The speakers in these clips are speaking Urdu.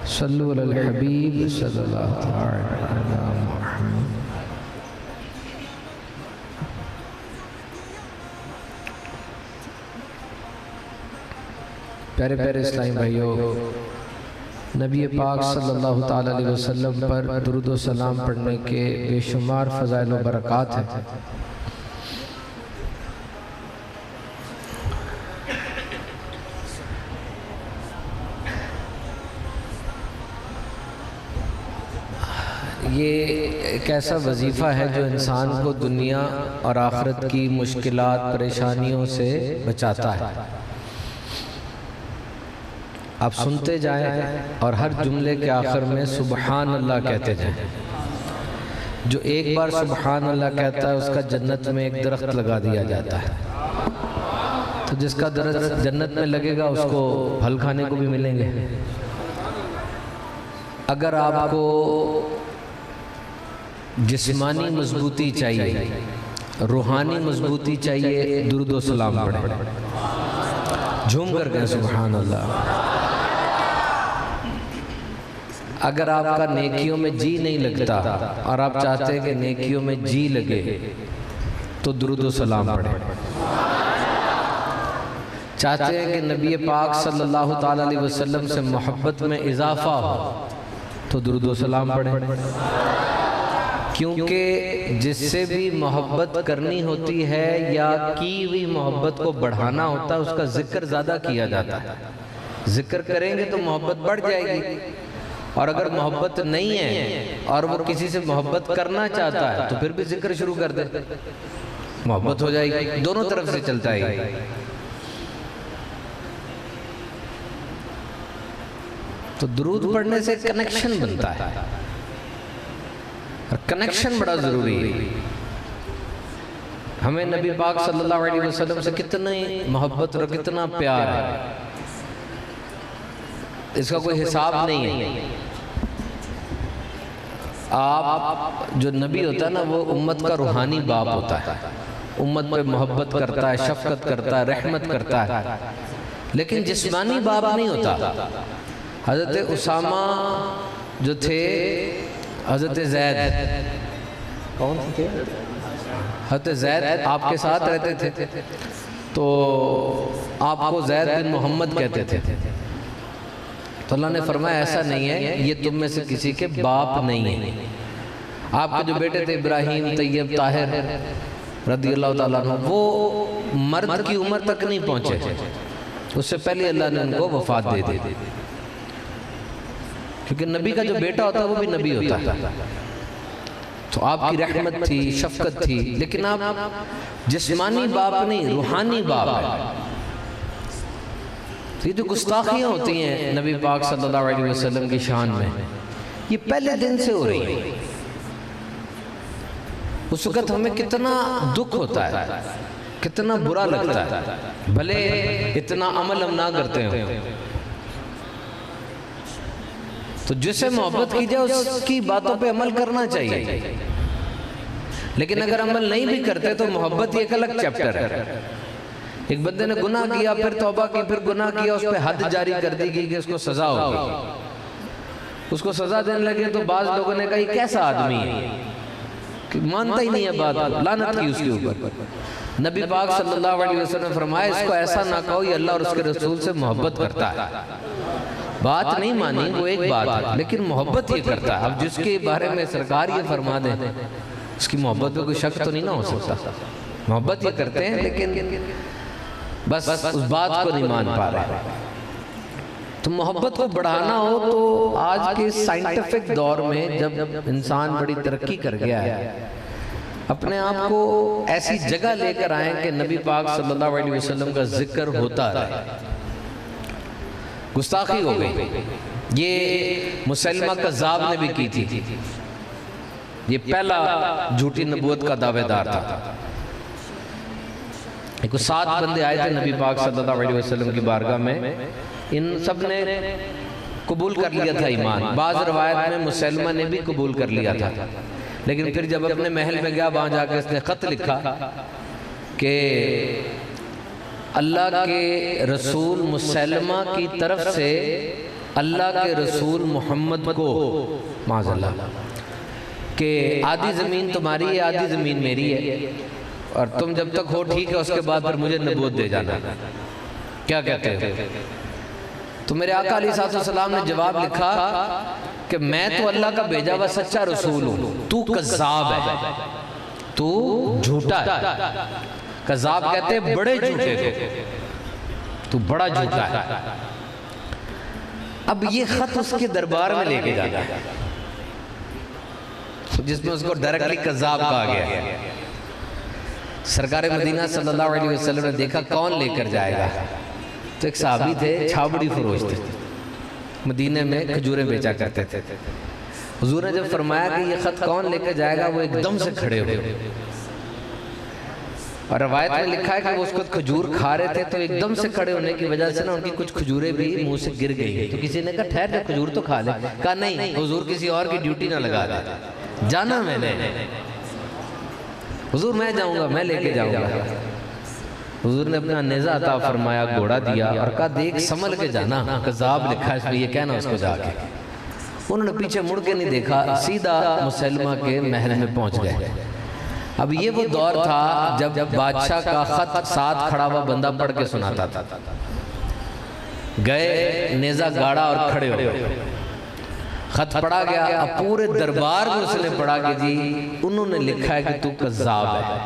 صلو علی الحبیب صلی اللہ علیہ محمد۔ پیارے پیارے اسلامی بھائیوں، نبی پاک صلی اللہ تعالیٰ علیہ وسلم پر درود و سلام پڑھنے کے بے شمار فضائل و برکات ہیں۔ یہ ایک ایسا وظیفہ ہے جو انسان کو دنیا اور آخرت کی مشکلات پریشانیوں سے بچاتا ہے۔ آپ سنتے جائیں اور ہر جملے کے آخر میں سبحان اللہ کہتے جائیں۔ جو ایک بار سبحان اللہ کہتا ہے اس کا جنت میں ایک درخت لگا دیا جاتا ہے، تو جس کا درخت جنت میں لگے گا اس کو پھل کھانے کو بھی ملیں گے۔ اگر آپ کو جسمانی مضبوطی چاہیے، روحانی مضبوطی چاہیے، درود و سلام پڑھیں، جھوم کر کہیں سبحان اللہ۔ اگر آپ کا نیکیوں میں جی نہیں لگتا اور آپ چاہتے ہیں کہ نیکیوں میں جی لگے تو درود و سلام پڑھیں۔ چاہتے ہیں کہ نبی پاک صلی اللہ تعالیٰ علیہ وسلم سے محبت میں اضافہ ہو تو درود و سلام پڑھیں، کیونکہ جس سے بھی محبت کرنی ہوتی ہے یا کی ہوئی محبت کو بڑھانا ہوتا ہے اس کا ذکر زیادہ کیا جاتا ہے۔ ذکر کریں گے تو محبت بڑھ جائے گی، اور اگر محبت نہیں ہے اور وہ کسی سے محبت کرنا چاہتا ہے تو پھر بھی ذکر شروع کر دے، محبت ہو جائے گی، دونوں طرف سے چلتا ہے۔ تو درود پڑھنے سے کنیکشن بنتا ہے، کنیکشن بڑا ضروری ہے۔ ہمیں نبی پاک صلی اللہ علیہ وسلم سے کتنی محبت اور کتنا پیار ہے، اس کا کوئی حساب نہیں ہے۔ آپ جو نبی ہوتا ہے نا وہ امت کا روحانی باپ ہوتا ہے، امت پہ محبت کرتا ہے، شفقت کرتا ہے، رحمت کرتا ہے، لیکن جسمانی باپ نہیں ہوتا۔ حضرت اسامہ جو تھے، حضرت زید، کون تھے؟ حضرت زید آپ کے ساتھ رہتے تھے تو آپ کو زید بن محمد کہتے تھے، تو اللہ نے فرمایا ایسا نہیں ہے، یہ تم میں سے کسی کے باپ نہیں ہیں۔ آپ کے جو بیٹے تھے ابراہیم، طیب، طاہر رضی اللہ تعالیٰ عنہ، وہ مرد کی عمر تک نہیں پہنچے، اس سے پہلے اللہ نے ان کو وفات دے دی، کیونکہ نبی کا جو بیٹا ہوتا ہے وہ بھی نبی ہوتا ہے۔ تو آپ کی رحمت تھی، شفقت تھی، لیکن آپ جسمانی باپ نہیں، روحانی باپ ہے۔ یہ جو گستاخیاں ہوتی ہیں نبی پاک صلی اللہ علیہ وسلم کی شان میں، یہ پہلے دن سے ہو رہی ہیں۔ اس وقت ہمیں کتنا دکھ ہوتا ہے، کتنا برا لگتا ہے، بھلے اتنا عمل ہم نہ کرتے ہیں۔ تو جس سے محبت کی جائے اس کی باتوں پہ عمل کرنا چاہیے، لیکن اگر عمل نہیں بھی کرتے تو محبت یہ ایک الگ چیپٹر ہے۔ ایک بندے نے گناہ کیا، پھر توبہ کی، پھر گناہ کیا، اس پہ حد جاری کر دی گئی کہ اس کو سزا ہوگی۔ اس کو سزا دینے لگے تو بعض لوگوں نے کہا یہ کیسا آدمی ہے کہ مانتا ہی نہیں ہے بات، لعنت کی اس کے اوپر۔ نبی پاک صلی اللہ علیہ وسلم نے فرمایا اس کو ایسا نہ کہو، یہ اللہ اور اس کے رسول سے محبت کرتا ہے۔ بات نہیں مانی وہ ایک بات ہے، لیکن محبت یہ کرتا ہے۔ اب جس کے بارے میں سرکار یہ فرما دیں اس کی محبت پہ کوئی شک تو نہیں نہ ہو سکتا۔ محبت یہ کرتے ہیں لیکن بس اس بات کو نہیں مان پا رہے۔ تو محبت کو بڑھانا ہو تو آج کے سائنٹیفک دور میں جب انسان بڑی ترقی کر گیا ہے، اپنے آپ کو ایسی جگہ لے کر آئیں کہ نبی پاک صلی اللہ علیہ وسلم کا ذکر ہوتا رہے۔ گستاخی ہو گئی، یہ مسلمہ کذاب نے بھی کی تھی، یہ پہلا جھوٹی نبوت کا دعوے دار تھا۔ ایک 7 بندے آئے تھے نبی پاک صلی اللہ علیہ وسلم کی بارگاہ میں، ان سب نے قبول کر لیا تھا ایمان۔ بعض روایت میں مسلمہ نے بھی قبول کر لیا تھا، لیکن پھر جب اپنے محل میں گیا وہاں جا کے اس نے خط لکھا کہ اللہ کے رسول مسلمہ کی طرف سے اللہ کے رسول محمد کو معاذ اللہ کہ آدھی زمین تمہاری ہے آدھی زمین میری ہے اور تم جب تک ہو ٹھیک ہے، اس کے بعد پھر مجھے نبوت دے جانا، کیا کہتے ہو؟ تو میرے آقا علیہ السلام نے جواب لکھا کہ میں تو اللہ کا بھیجا ہوا سچا رسول ہوں، تو کذاب ہے، تو جھوٹا ہے۔ کذاب کہتے ہیں بڑے جھوٹے کو، تو بڑا جھوٹا ہے۔ اب یہ خط اس کے دربار میں لے کے جانا ہے جس میں اس کو ڈائریکٹلی کذاب کہا گیا۔ سرکار مدینہ صلی اللہ علیہ وسلم نے دیکھا کون لے کر جائے گا، تو ایک صحابی تھے، چھابڑی فروش تھے، مدینہ میں کھجوریں بیچا کرتے تھے۔ حضور نے جب فرمایا کہ یہ خط کون لے کر جائے گا، وہ ایک دم سے کھڑے ہوئے، اور روایت میں لکھا ہے کہ وہ اس کو کھجور کھا رہے تھے، تو ایک دم سے کھڑے ہونے کی وجہ سے نا ان کی کچھ کھجوریں بھی منہ سے گر گئی۔ تو کسی نے کہا ٹھہر جا، کھجور تو کھا لے۔ کہا نہیں، حضور کسی اور کی ڈیوٹی نہ لگا دے، جانا میں نے، حضور میں جاؤں گا، میں لے کے جاؤں گا۔ حضور نے اپنا نیزہ عطا فرمایا، گھوڑا دیا اور کہا دیکھ سنبھل کے جانا، کذاب لکھا اس میں، یہ کہنا اس کو جا کے۔ انہوں نے پیچھے مڑ کے نہیں دیکھا، سیدھا مسلمہ کے محل میں پہنچ گئے۔ اب یہ وہ دور تھا جب بادشاہ کا خط ساتھ کھڑا ہوا بندہ پڑھ کے سناتا تھا۔ گئے، نیزہ گاڑا اور کھڑے ہوئے، خط پڑھا گیا، اب پورے دربار میں اس نے پڑھا کہ جی انہوں نے لکھا ہے کہ تو کذاب ہے۔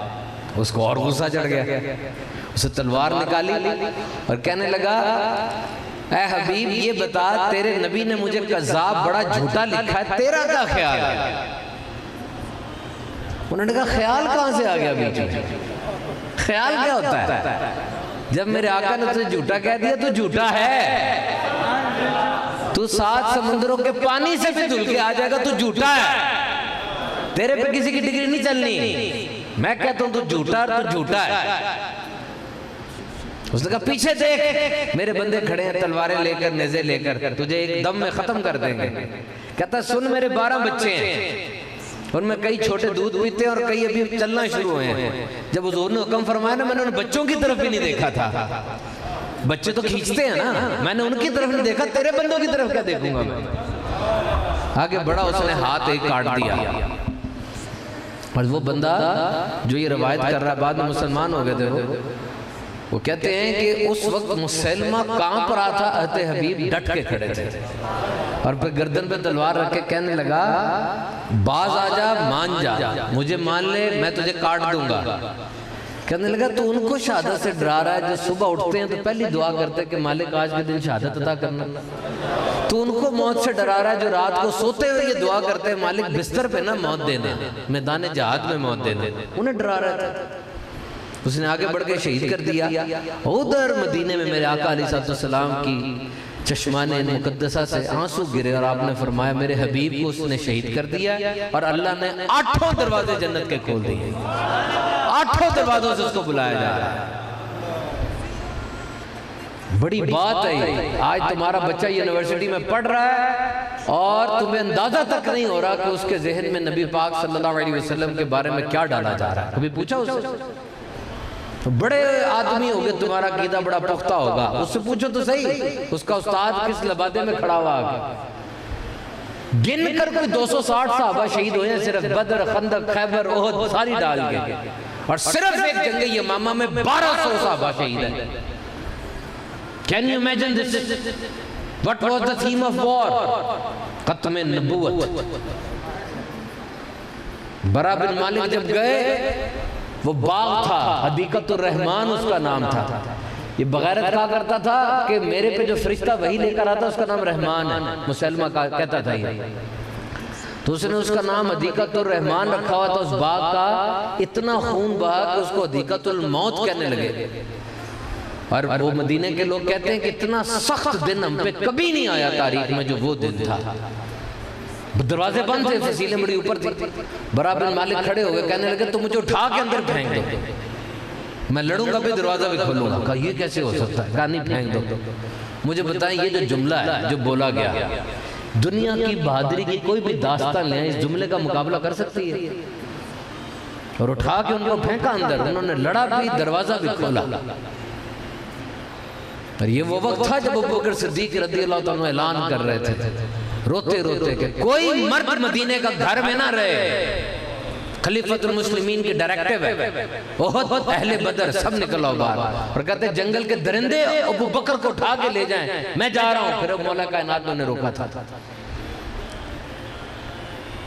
اس کو اور غصہ چڑھ گیا، اسے تلوار نکالی اور کہنے لگا اے حبیب یہ بتا، تیرے نبی نے مجھے کذاب بڑا جھوٹا لکھا ہے، تیرا کیا خیال ہے؟ انہوں نے کہا خیال کہاں سے آ گیا بیچ میں؟ خیال کیا ہوتا ہے؟ جب میرے آقا نے تجھے جھوٹا کہہ دیا تو جھوٹا ہے، تو 7 سمندروں کے پانی سے بھی دھل کے آ جائے گا تو جھوٹا ہے، تیرے پہ کسی کی ڈگری نہیں چلنی۔ میں کہتا ہوں تو جھوٹا ہے تو جھوٹا ہے۔ اس نے کہا پیچھے دیکھ، میرے بندے کھڑے ہیں تلواریں لے کر، نیزے لے کر، تجھے ایک دم میں ختم کر دیں گے۔ کہتا سن میرے 12 بچے ہیں، ان میں کئی چھوٹے دودھ پیتے ہیں اور کئی ابھی چلنا شروع ہوئے ہیں۔ جب حضور نے حکم فرمایا نا، میں نے ان بچوں کی طرف بھی نہیں دیکھا تھا، بچے تو کھینچتے ہیں نا، میں نے ان کی طرف نہیں دیکھا، تیرے بندوں کی طرف کیا دیکھوں گا میں؟ آگے بڑھا، اس نے ہاتھ ایک کاٹ دیا، اور وہ بندہ جو یہ روایت کر رہا ہے بعد میں مسلمان ہو گئے تھے، وہ کہتے ہیں کہ اس وقت مسلمہ کانپ رہا تھا، حضرت حبیب ڈٹ کے کھڑے تھے اور پھر گردن پہ تلوار رکھ کے کہنے لگا باز آ جا، مان جا، مجھے مان لے، میں تجھے کاٹ دوں گا۔ کہنے لگا تو ان کو شہادت سے ڈرا رہا ہے، جو صبح اٹھتے ہیں تو پہلی دعا کرتے ہیں کہ مالک آج کے دن شہادت عطا کرنا، تو ان کو موت سے ڈرا رہا ہے جو رات کو سوتے ہوئے یہ دعا کرتے ہیں مالک بستر پہ نہ موت دے دے، میدان جہاد میں موت دے دے، انہیں ڈرا رہا تھا۔ اس نے آگے بڑھ کے شہید کر دیا۔ ادھر مدینے میں میرے آقا علیہ السلام کی چشمان مقدسہ سے آنسو گرے اور آپ نے فرمایا میرے حبیب کو اس نے شہید کر دیا، اور اللہ نے 8 دروازے جنت کے کھول دیے، 8 دروازوں سے اس کو بلایا جا رہا ہے۔ بڑی بات ہے، آج تمہارا بچہ یونیورسٹی میں پڑھ رہا ہے اور تمہیں اندازہ تک نہیں ہو رہا کہ اس کے ذہن میں نبی پاک صلی اللہ علیہ وسلم کے بارے میں کیا ڈالا جا رہا ہے۔ کبھی پوچھا اس سے؟ بڑے آدمی ہوگے، تمہارا عقیدہ بڑا پختہ ہوگا، اس سے پوچھو تو صحیح اس کا استاد کس لبادے میں کھڑا ہوا آگے۔ گن کر کوئی 260 صحابہ شہید ہوئے ہیں، صرف بدر، خندق، خیبر، احد ساری ڈال کے، اور صرف ایک جنگ یمامہ میں 1200 صحابہ شہید ہیں۔ Can you imagine this? What was the theme of war? ختم نبوت۔ برا بن مالک جب گئے، وہ باغ تھا، حدیقۃ الرحمن اس کا نام تھا، یہ بغیرت کہا کرتا تھا کہ میرے پہ جو فرشتہ وہی لے کر آتا اس کا نام رحمان ہے، مسلمہ کہتا تھا یہ، تو اس نے اس کا نام حدیقۃ الرحمن رکھا ہوا تھا۔ اس باغ کا اتنا خون بہا کہ اس کو حدیقۃ الموت کہنے لگے، اور وہ مدینے کے لوگ کہتے ہیں کہ اتنا سخت دن ہم پہ کبھی نہیں آیا تاریخ میں جو وہ دن تھا۔ دروازے بند تھے، فصیلیں بڑی اوپر تھی، برا بن مالک کھڑے ہوئے کہنے لگے تو مجھے اٹھا کے اندر پھینک دو، میں لڑوں گا بھی دروازہ بھی کھولوں گا۔ کہا یہ کیسے ہو سکتا ہے؟ کہا نہیں، پھینک دو۔ مجھے بتائیں یہ جو جملہ ہے جو بولا گیا، دنیا کی بہادری کی کوئی بھی داستان لیں اس جملے کا مقابلہ کر سکتی ہے؟ اور اٹھا کے ان کو پھینکا اندر، انہوں نے لڑا بھی، دروازہ بھی کھولا۔ اور یہ وہ وقت تھا جب ابوبکر صدیق رضی اللہ عنہ اعلان کر رہے تھے روتے روتے کہ کوئی مرد مدینے کا گھر میں نہ رہے. خلیفۃ المسلمین کی ڈائریکٹیو ہے. احد، اہل بدر سب نکلو باہر اور کہتے جنگل کے درندے ابوبکر کو اٹھا کے لے جائیں، میں جا رہا ہوں. پھر مولا کائنات نے روکا تھا.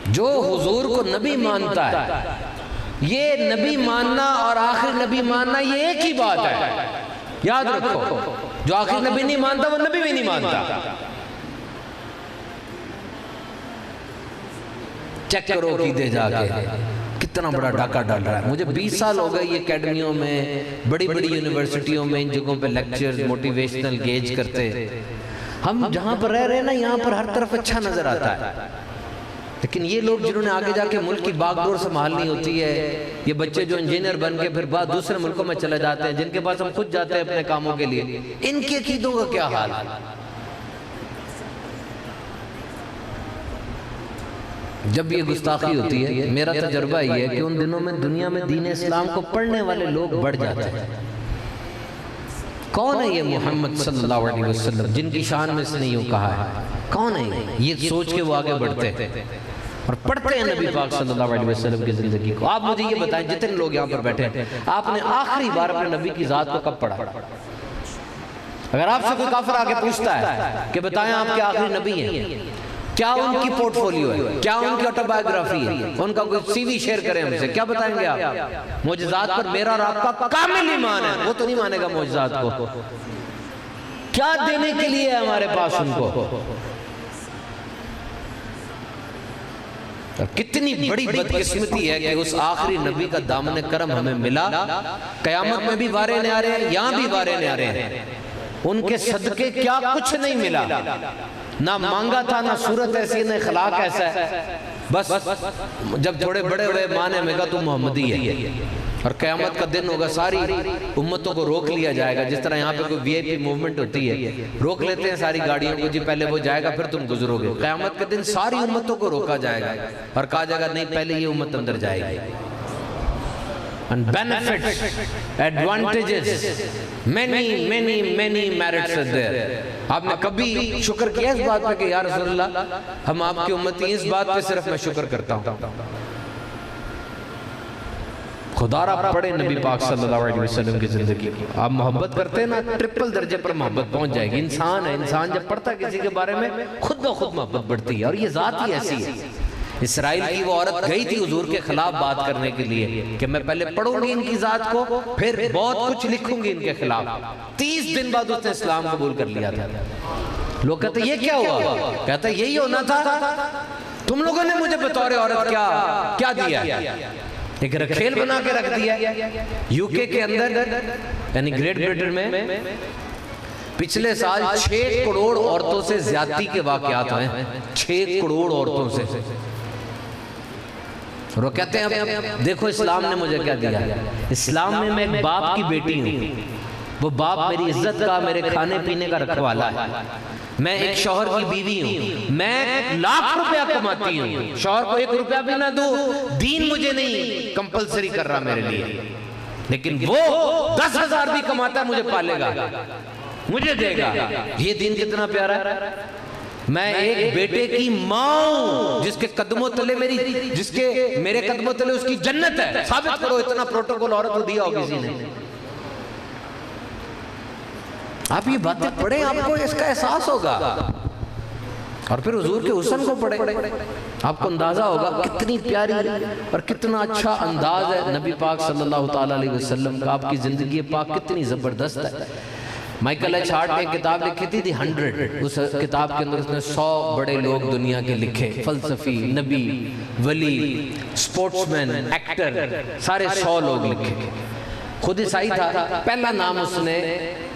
جو حضور کو نبی مانتا ہے، یہ نبی ماننا اور آخری نبی ماننا یہ ایک ہی بات ہے. یاد رکھو، جو آخری نبی نہیں مانتا وہ نبی بھی نہیں مانتا. چیک کرو عقیدے جا کے کتنا بڑا ڈاکہ ڈال رہا ہے. مجھے 20 سال ہو گئے یہ اکیڈمیوں میں، بڑی بڑی یونیورسٹیوں میں ان جگہوں پہ لیکچر موٹیویشنل گیج کرتے. ہم جہاں پر رہ رہے ہیں نا، یہاں پر ہر طرف اچھا نظر آتا ہے، لیکن یہ لوگ جنہوں نے آگے جا کے ملک کی باغ ڈور سنبھالنی ہوتی ہے، یہ بچے جو انجینئر بن کے پھر بعد دوسرے ملکوں میں چلے جاتے ہیں، جن کے پاس ہم خود جاتے ہیں اپنے کاموں کے لیے، ان کے عقیدوں کا کیا حال ہے؟ جب یہ گستاخی ہوتی ہے، میرا تجربہ یہ ہے کہ ان دنوں میں دنیا میں دین اسلام کو پڑھنے والے لوگ بڑھ جاتے ہیں. کون ہے یہ محمد صلی اللہ علیہ وسلم جن کی شان میں اس نے یوں کہا ہے؟ کون ہے یہ سوچ کے وہ آگے بڑھتے ہیں اور پڑھتے ہیں نبی پاک صلی اللہ علیہ وسلم کی زندگی کو. آپ مجھے یہ بتائیں، جتنے لوگ یہاں پر بیٹھے ہیں، آپ نے آخری بار اپنے نبی کی ذات کو کب پڑھا؟ اگر آپ سے کوئی کافر آگے پوچھتا ہے کہ بتائیں آپ کے آخری نبی ہیں، کیا ان کی پورٹ فولیو ہے، کیا ان کی آٹوبایوگرافی ہے، ان کا کوئی سی وی شیئر کریں ہم سے، کیا بتائیں گے آپ؟ معجزات پر میرا اور آپ کا کامل ایمان ہے. وہ تو نہیں مانے گا معجزات کو. کیا دینے کے لیے ہے ہمارے پاس ان کو؟ کتنی بڑی بدقسمتی ہے کہ اس آخری نبی کا دامن کرم ہمیں ملا. قیامت میں بھی وارے نیارے ہیں، یہاں بھی وارے نیارے ہیں. ان کے صدقے کیا کچھ نہیں ملا، نہ مانگا تھا، نہ صورت ایسی، نہ اخلاق ایسا ہے. بس جب تھوڑے بڑے ہوئے ماں نے کہا تو محمدی ہے. اور قیامت کا دن ہوگا، ساری امتوں کو روک لیا جائے گا. جس طرح یہاں پہ کوئی وی آئی پی موومنٹ ہوتی ہے، روک لیتے ہیں ساری گاڑیوں کو، جی پہلے وہ جائے گا پھر تم گزرو گے. قیامت کے دن ساری امتوں کو روکا جائے گا اور کہا جائے گا نہیں، پہلے یہ امت اندر جائے گی. And benefits, advantages, many merits are there. آپ نے کبھی شکر کیا اس بات پہ کہ یا رسول اللہ ہم آپ کی امتی ہیں؟ اس بات پہ صرف میں شکر کرتا ہوں. خدا را پڑھے نبی پاک صلی اللہ علیہ وسلم کی زندگی. آپ محبت کرتے ہیں نا، ٹرپل درجے پر محبت پہنچ جائے گی. انسان ہے، انسان جب پڑھتا ہے کسی کے بارے میں خود بخود محبت بڑھتی ہے. اور یہ ذات ہی ایسی ہے. اسرائیل کی وہ عورت گئی تھی حضور کے خلاف بات کرنے کے لیے کہ میں پہلے پڑھوں گی ان کی ذات کو، پھر بہت کچھ لکھوں گی ان کے خلاف. 30 دن بعد اس نے اسلام قبول کر لیا تھا. لوگ کہتے یہ کیا ہوا؟ کہتا یہی ہونا تھا. تم لوگوں نے مجھے بطور عورت کیا دیا؟ ایک رکھیل بنا کے رکھ دیا. یو کے کے اندر یعنی گریٹ بریٹن میں پچھلے سال 6 کروڑ عورتوں سے زیادتی کے واقعات ہوئے ہیں. 6 کروڑ عورتوں سے. اور وہ کہتے ہیں دیکھو اسلام نے مجھے کیا دیا. اسلام میں میں ایک باپ کی بیٹی ہوں. وہ باپ میری عزت کا، میرے کھانے پینے کا رکھوالا ہے. میں ایک شوہر کی بیوی ہوں. میں لاکھ روپیہ کماتی ہوں، شوہر کو 1 روپیہ بھی نہ دوں. دین مجھے نہیں کمپلسری کر رہا میرے لیے، لیکن وہ 10,000 بھی کماتا ہے مجھے پالے گا، مجھے دے گا. یہ دین کتنا پیارا ہے. میں ایک بیٹے کی ماں ہوں جس کے قدموں تلے میرے قدموں تلے اس کی جنت ہے. ثابت کرو اتنا پروٹوکول عورت کو دیا ہو کسی نے. آپ یہ باتیں پڑھیں، آپ کو اس کا احساس ہوگا. اور پھر حضور کے حسن کو پڑھیں، آپ کو اندازہ ہوگا کتنی پیاری اور کتنا اچھا انداز ہے نبی پاک صلی اللہ تعالیٰ علیہ وسلم کا. آپ کی زندگی پاک کتنی زبردست ہے. مائیکل ایچ ہارٹ نے ایک کتاب لکھی تھی دی 100. اس کتاب کے اندر اس نے 100 بڑے لوگ دنیا کے لکھے، فلسفی، نبی، ولی، سپورٹس مین، ایکٹر، سارے 100 لوگ لکھے. خود عیسائی تھا. پہلا نام اس نے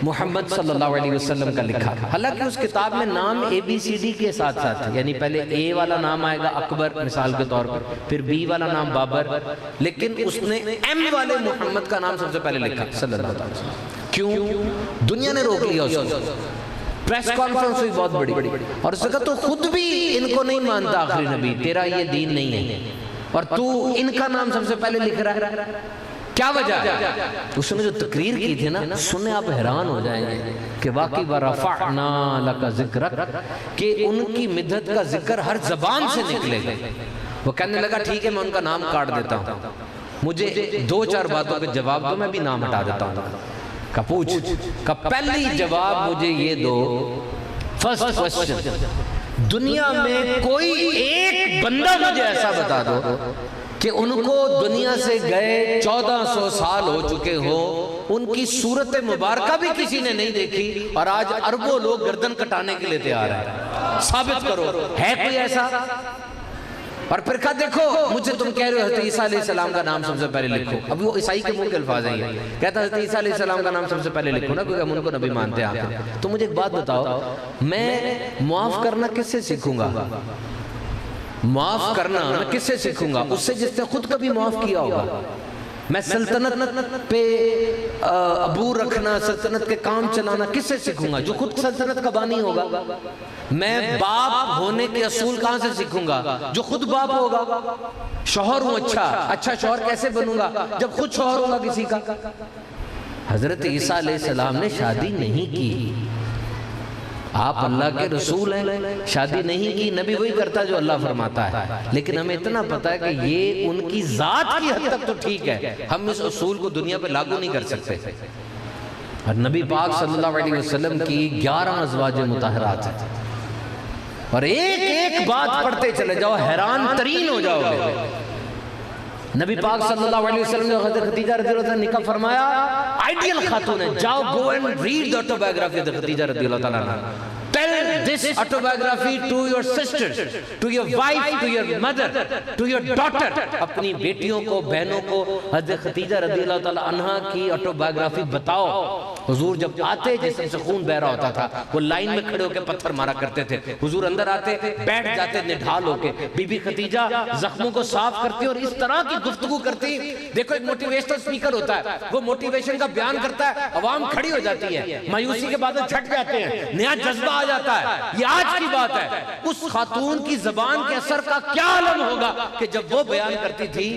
محمد صلی اللہ علیہ وسلم کا لکھا. حالانکہ اس کتاب میں نام ABCD کے ساتھ ساتھ، یعنی پہلے A والا نام آئے گا اکبر مثال کے طور پر، پھر B والا نام بابر، لیکن اس نے M والے محمد کا نام سب سے پہلے لکھا صلی اللہ علیہ وسلم. کیوں؟ دنیا نے روک لیا اس کو. پریس کانفرنس ہوئی بہت بڑی، اور اس نے کہا تو خود بھی ان کو نہیں مانتا آخری نبی، تیرا یہ دین نہیں ہے، اور تو ان کا نام سب سے پہلے لکھ رہا ہے. کیا وجہ ہے؟ اس نے جو تقریر کی تھی نا، سننے آپ حیران ہو جائیں گے کہ واقعی وَرَفَعْنَا لَكَ ذِكْرَكَ، کہ ان کی مدحت کا ذکر ہر زبان سے نکلے گا۔ وہ کہنے لگا ٹھیک ہے میں ان کا نام کاٹ دیتا ہوں، مجھے 2-4 باتوں کے جواب دو، میں بھی نام ہٹا دیتا ہوں۔ کہ پوچھ، کہ پہلی جواب مجھے یہ دو، فرسٹ کوسچن، دنیا میں کوئی ایک بندہ مجھے ایسا بتا دو کہ ان کو دنیا سے گئے 1400 سال ہو چکے ہو، ان کی صورت مبارکہ بھی کسی نے نہیں دیکھی، اور آج اربوں لوگ گردن کٹانے کے لیے تیار ہیں، ثابت کرو ہے کوئی ایسا؟ اور پھر کہا دیکھو مجھے تم کہہ رہے ہو حضرت عیسیٰ علیہ السلام کا نام سب سے پہلے لکھو۔ اب وہ عیسائی کے منہ کے الفاظ ہیں، یہ کہتا ہے حضرت عیسیٰ علیہ السلام کا نام سب سے پہلے لکھو نا، کیونکہ ہم ان کو نبی مانتے ہیں آپ۔ تو مجھے ایک بات بتاؤ، میں معاف کرنا کس سے سیکھوں گا؟ معاف کرنا میں کس سے سیکھوں گا؟ اس سے جس نے خود کبھی معاف کیا ہوگا۔ میں سلطنت پہ عبور رکھنا، سلطنت کے کام چلانا کس سے سیکھوں گا؟ جو خود سلطنت کا بانی ہوگا۔ میں باپ ہونے کے اصول کہاں سے سیکھوں گا؟ جو خود باپ ہوگا۔ شوہر ہوں، اچھا شوہر کیسے بنوں گا؟ جب خود شوہر ہوگا کسی کا۔ حضرت عیسیٰ علیہ السلام نے شادی نہیں کی، آپ اللہ کے رسول ہیں، شادی نہیں کی، نبی وہی کرتا جو اللہ فرماتا ہے، لیکن ہمیں اتنا پتا ہے کہ یہ ان کی ذات کی حد تک تو ٹھیک ہے، ہم اس اصول کو دنیا پہ لاگو نہیں کر سکتے۔ اور نبی پاک صلی اللہ علیہ وسلم کی 11 ازواج مطہرات ہیں، اور ایک ایک بات پڑھتے چلے جاؤ حیران ترین ہو جاؤ گے۔ نبی پاک صلی اللہ علیہ وسلم نے حضرت خدیجہ رضی اللہ عنہ نکاح فرمایا، آئیڈیل خاتون ہے، جاؤ go and read the autobiography of Khadija رضی اللہ عنہ۔ Tell this autobiography to your sisters, to your wife, to your mother, to your daughter۔ اپنی بیٹیوں کو، بہنوں کو حضرت خدیجہ رضی اللہ عنہ کی آٹوبایوگرافی بتاؤ۔ حضور جب آتے جسم سے خون بہ رہا ہوتا تھا، وہ لائن میں کھڑے ہو کے پتھر مارا کرتے تھے، حضور اندر آتے بیٹھ جاتے نڈھال ہو کے، بی بی خدیجہ زخموں کو صاف کرتی اور اس طرح کی گفتگو کرتی۔ دیکھو ایک موٹیویشنل سپیکر ہوتا ہے، وہ موٹیویشن کا بیان کرتا ہے، عوام کھڑی ہو جاتی ہے، مایوسی کے بعد چھٹ جاتے ہیں، نیا جذبہ آ جاتا ہے۔ یہ آج کی بات ہے، اس خاتون کی زبان کے اثر کا کیا عالم ہوگا کہ جب وہ بیان کرتی تھی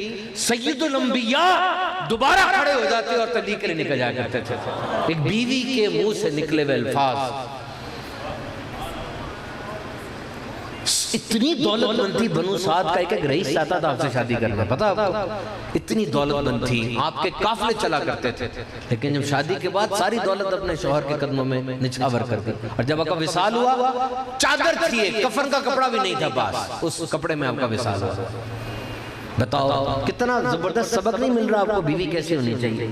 سید الانبیاء دوبارہ کھڑے ہو جاتے اور تبلیغ کے لیے نکل جایا کرتے تھے۔ ایک بیوی کے منہ سے نکلے ہوئے الفاظ، اتنی دولت مند تھی، بنو سعد کا ایک رئیس چاہتا تھا آپ سے شادی کرنا، پتا آپ کو؟ اتنی دولت مند تھی، آپ کے قافلے چلا کرتے تھے، لیکن جب شادی کے بعد ساری دولت اپنے شوہر کے قدموں میں نچھاور کر دی، اور جب آپ کا وصال ہوا چادر تھی، ایک کفن کا کپڑا بھی نہیں تھا پاس، اس کپڑے میں آپ کا وصال ہوا۔ بتاؤ کتنا زبردست سبق نہیں مل رہا آپ کو بیوی کیسے ہونی چاہیے۔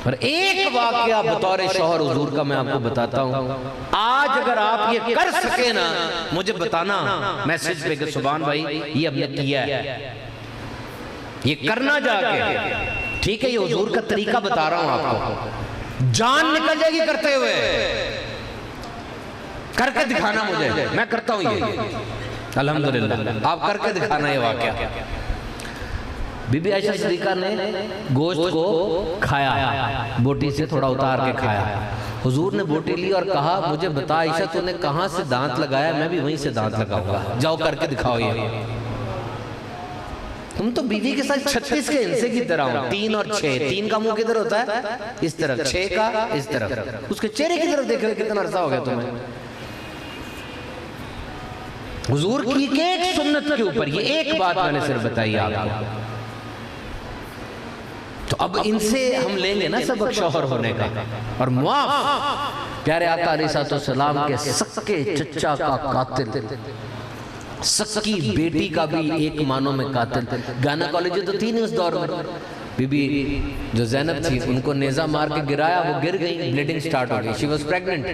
اور ایک واقعہ بطور شوہر حضور کا میں آپ کو بتاتا ہوں، آج اگر آپ یہ کر سکے نا مجھے بتانا میسج پہ کہ سبحان بھائی یہ ہم نے کیا ہے، یہ کرنا جا کے، ٹھیک ہے یہ حضور کا طریقہ بتا رہا ہوں آپ کو، جان نکل جائے گی کرتے ہوئے، کر کے دکھانا مجھے، میں کرتا ہوں یہ الحمدللہ، آپ کر کے دکھانا یہ واقعہ۔ بی بی عائشہ صدیقہ نے گوشت کو کھایا، بوٹی سے تھوڑا اتار کے کھایا، حضور نے بوٹی لی اور کہا مجھے بتا عائشہ تو نے کہاں سے دانت لگایا، میں بھی وہیں سے دانت لگاؤں گا، جاؤ کر کے دکھاؤ یہ۔ تم تو بیوی کے ساتھ 36 کے انسے کی طرح ہو، 3 اور 6، 3 کا منہ کدھر ہوتا ہے اس طرف، 6 کا اس طرف، اس کے چہرے کی طرف دیکھو کتنا عرصہ ہو گیا تمہیں۔ حضور کی ایک سنت کے اوپر یہ ایک بات میں نے صرف بتائی آپ کو، تو اب ان سے ہم لیں گے نا سبق شوہر ہونے کا۔ اور معاف، پیارے آقا علیہ السلام کے سکے چچا کا قاتل، سکی بیٹی کا بھی ایک معنوں میں قاتل، گائنیکالوجی تو تھی نہیں اس دور میں، بی بی جو زینب تھی ان کو نیزہ مار کے گرایا، وہ گر گئی، بلیڈنگ سٹارٹ ہو گئی، شی واز پریگننٹ،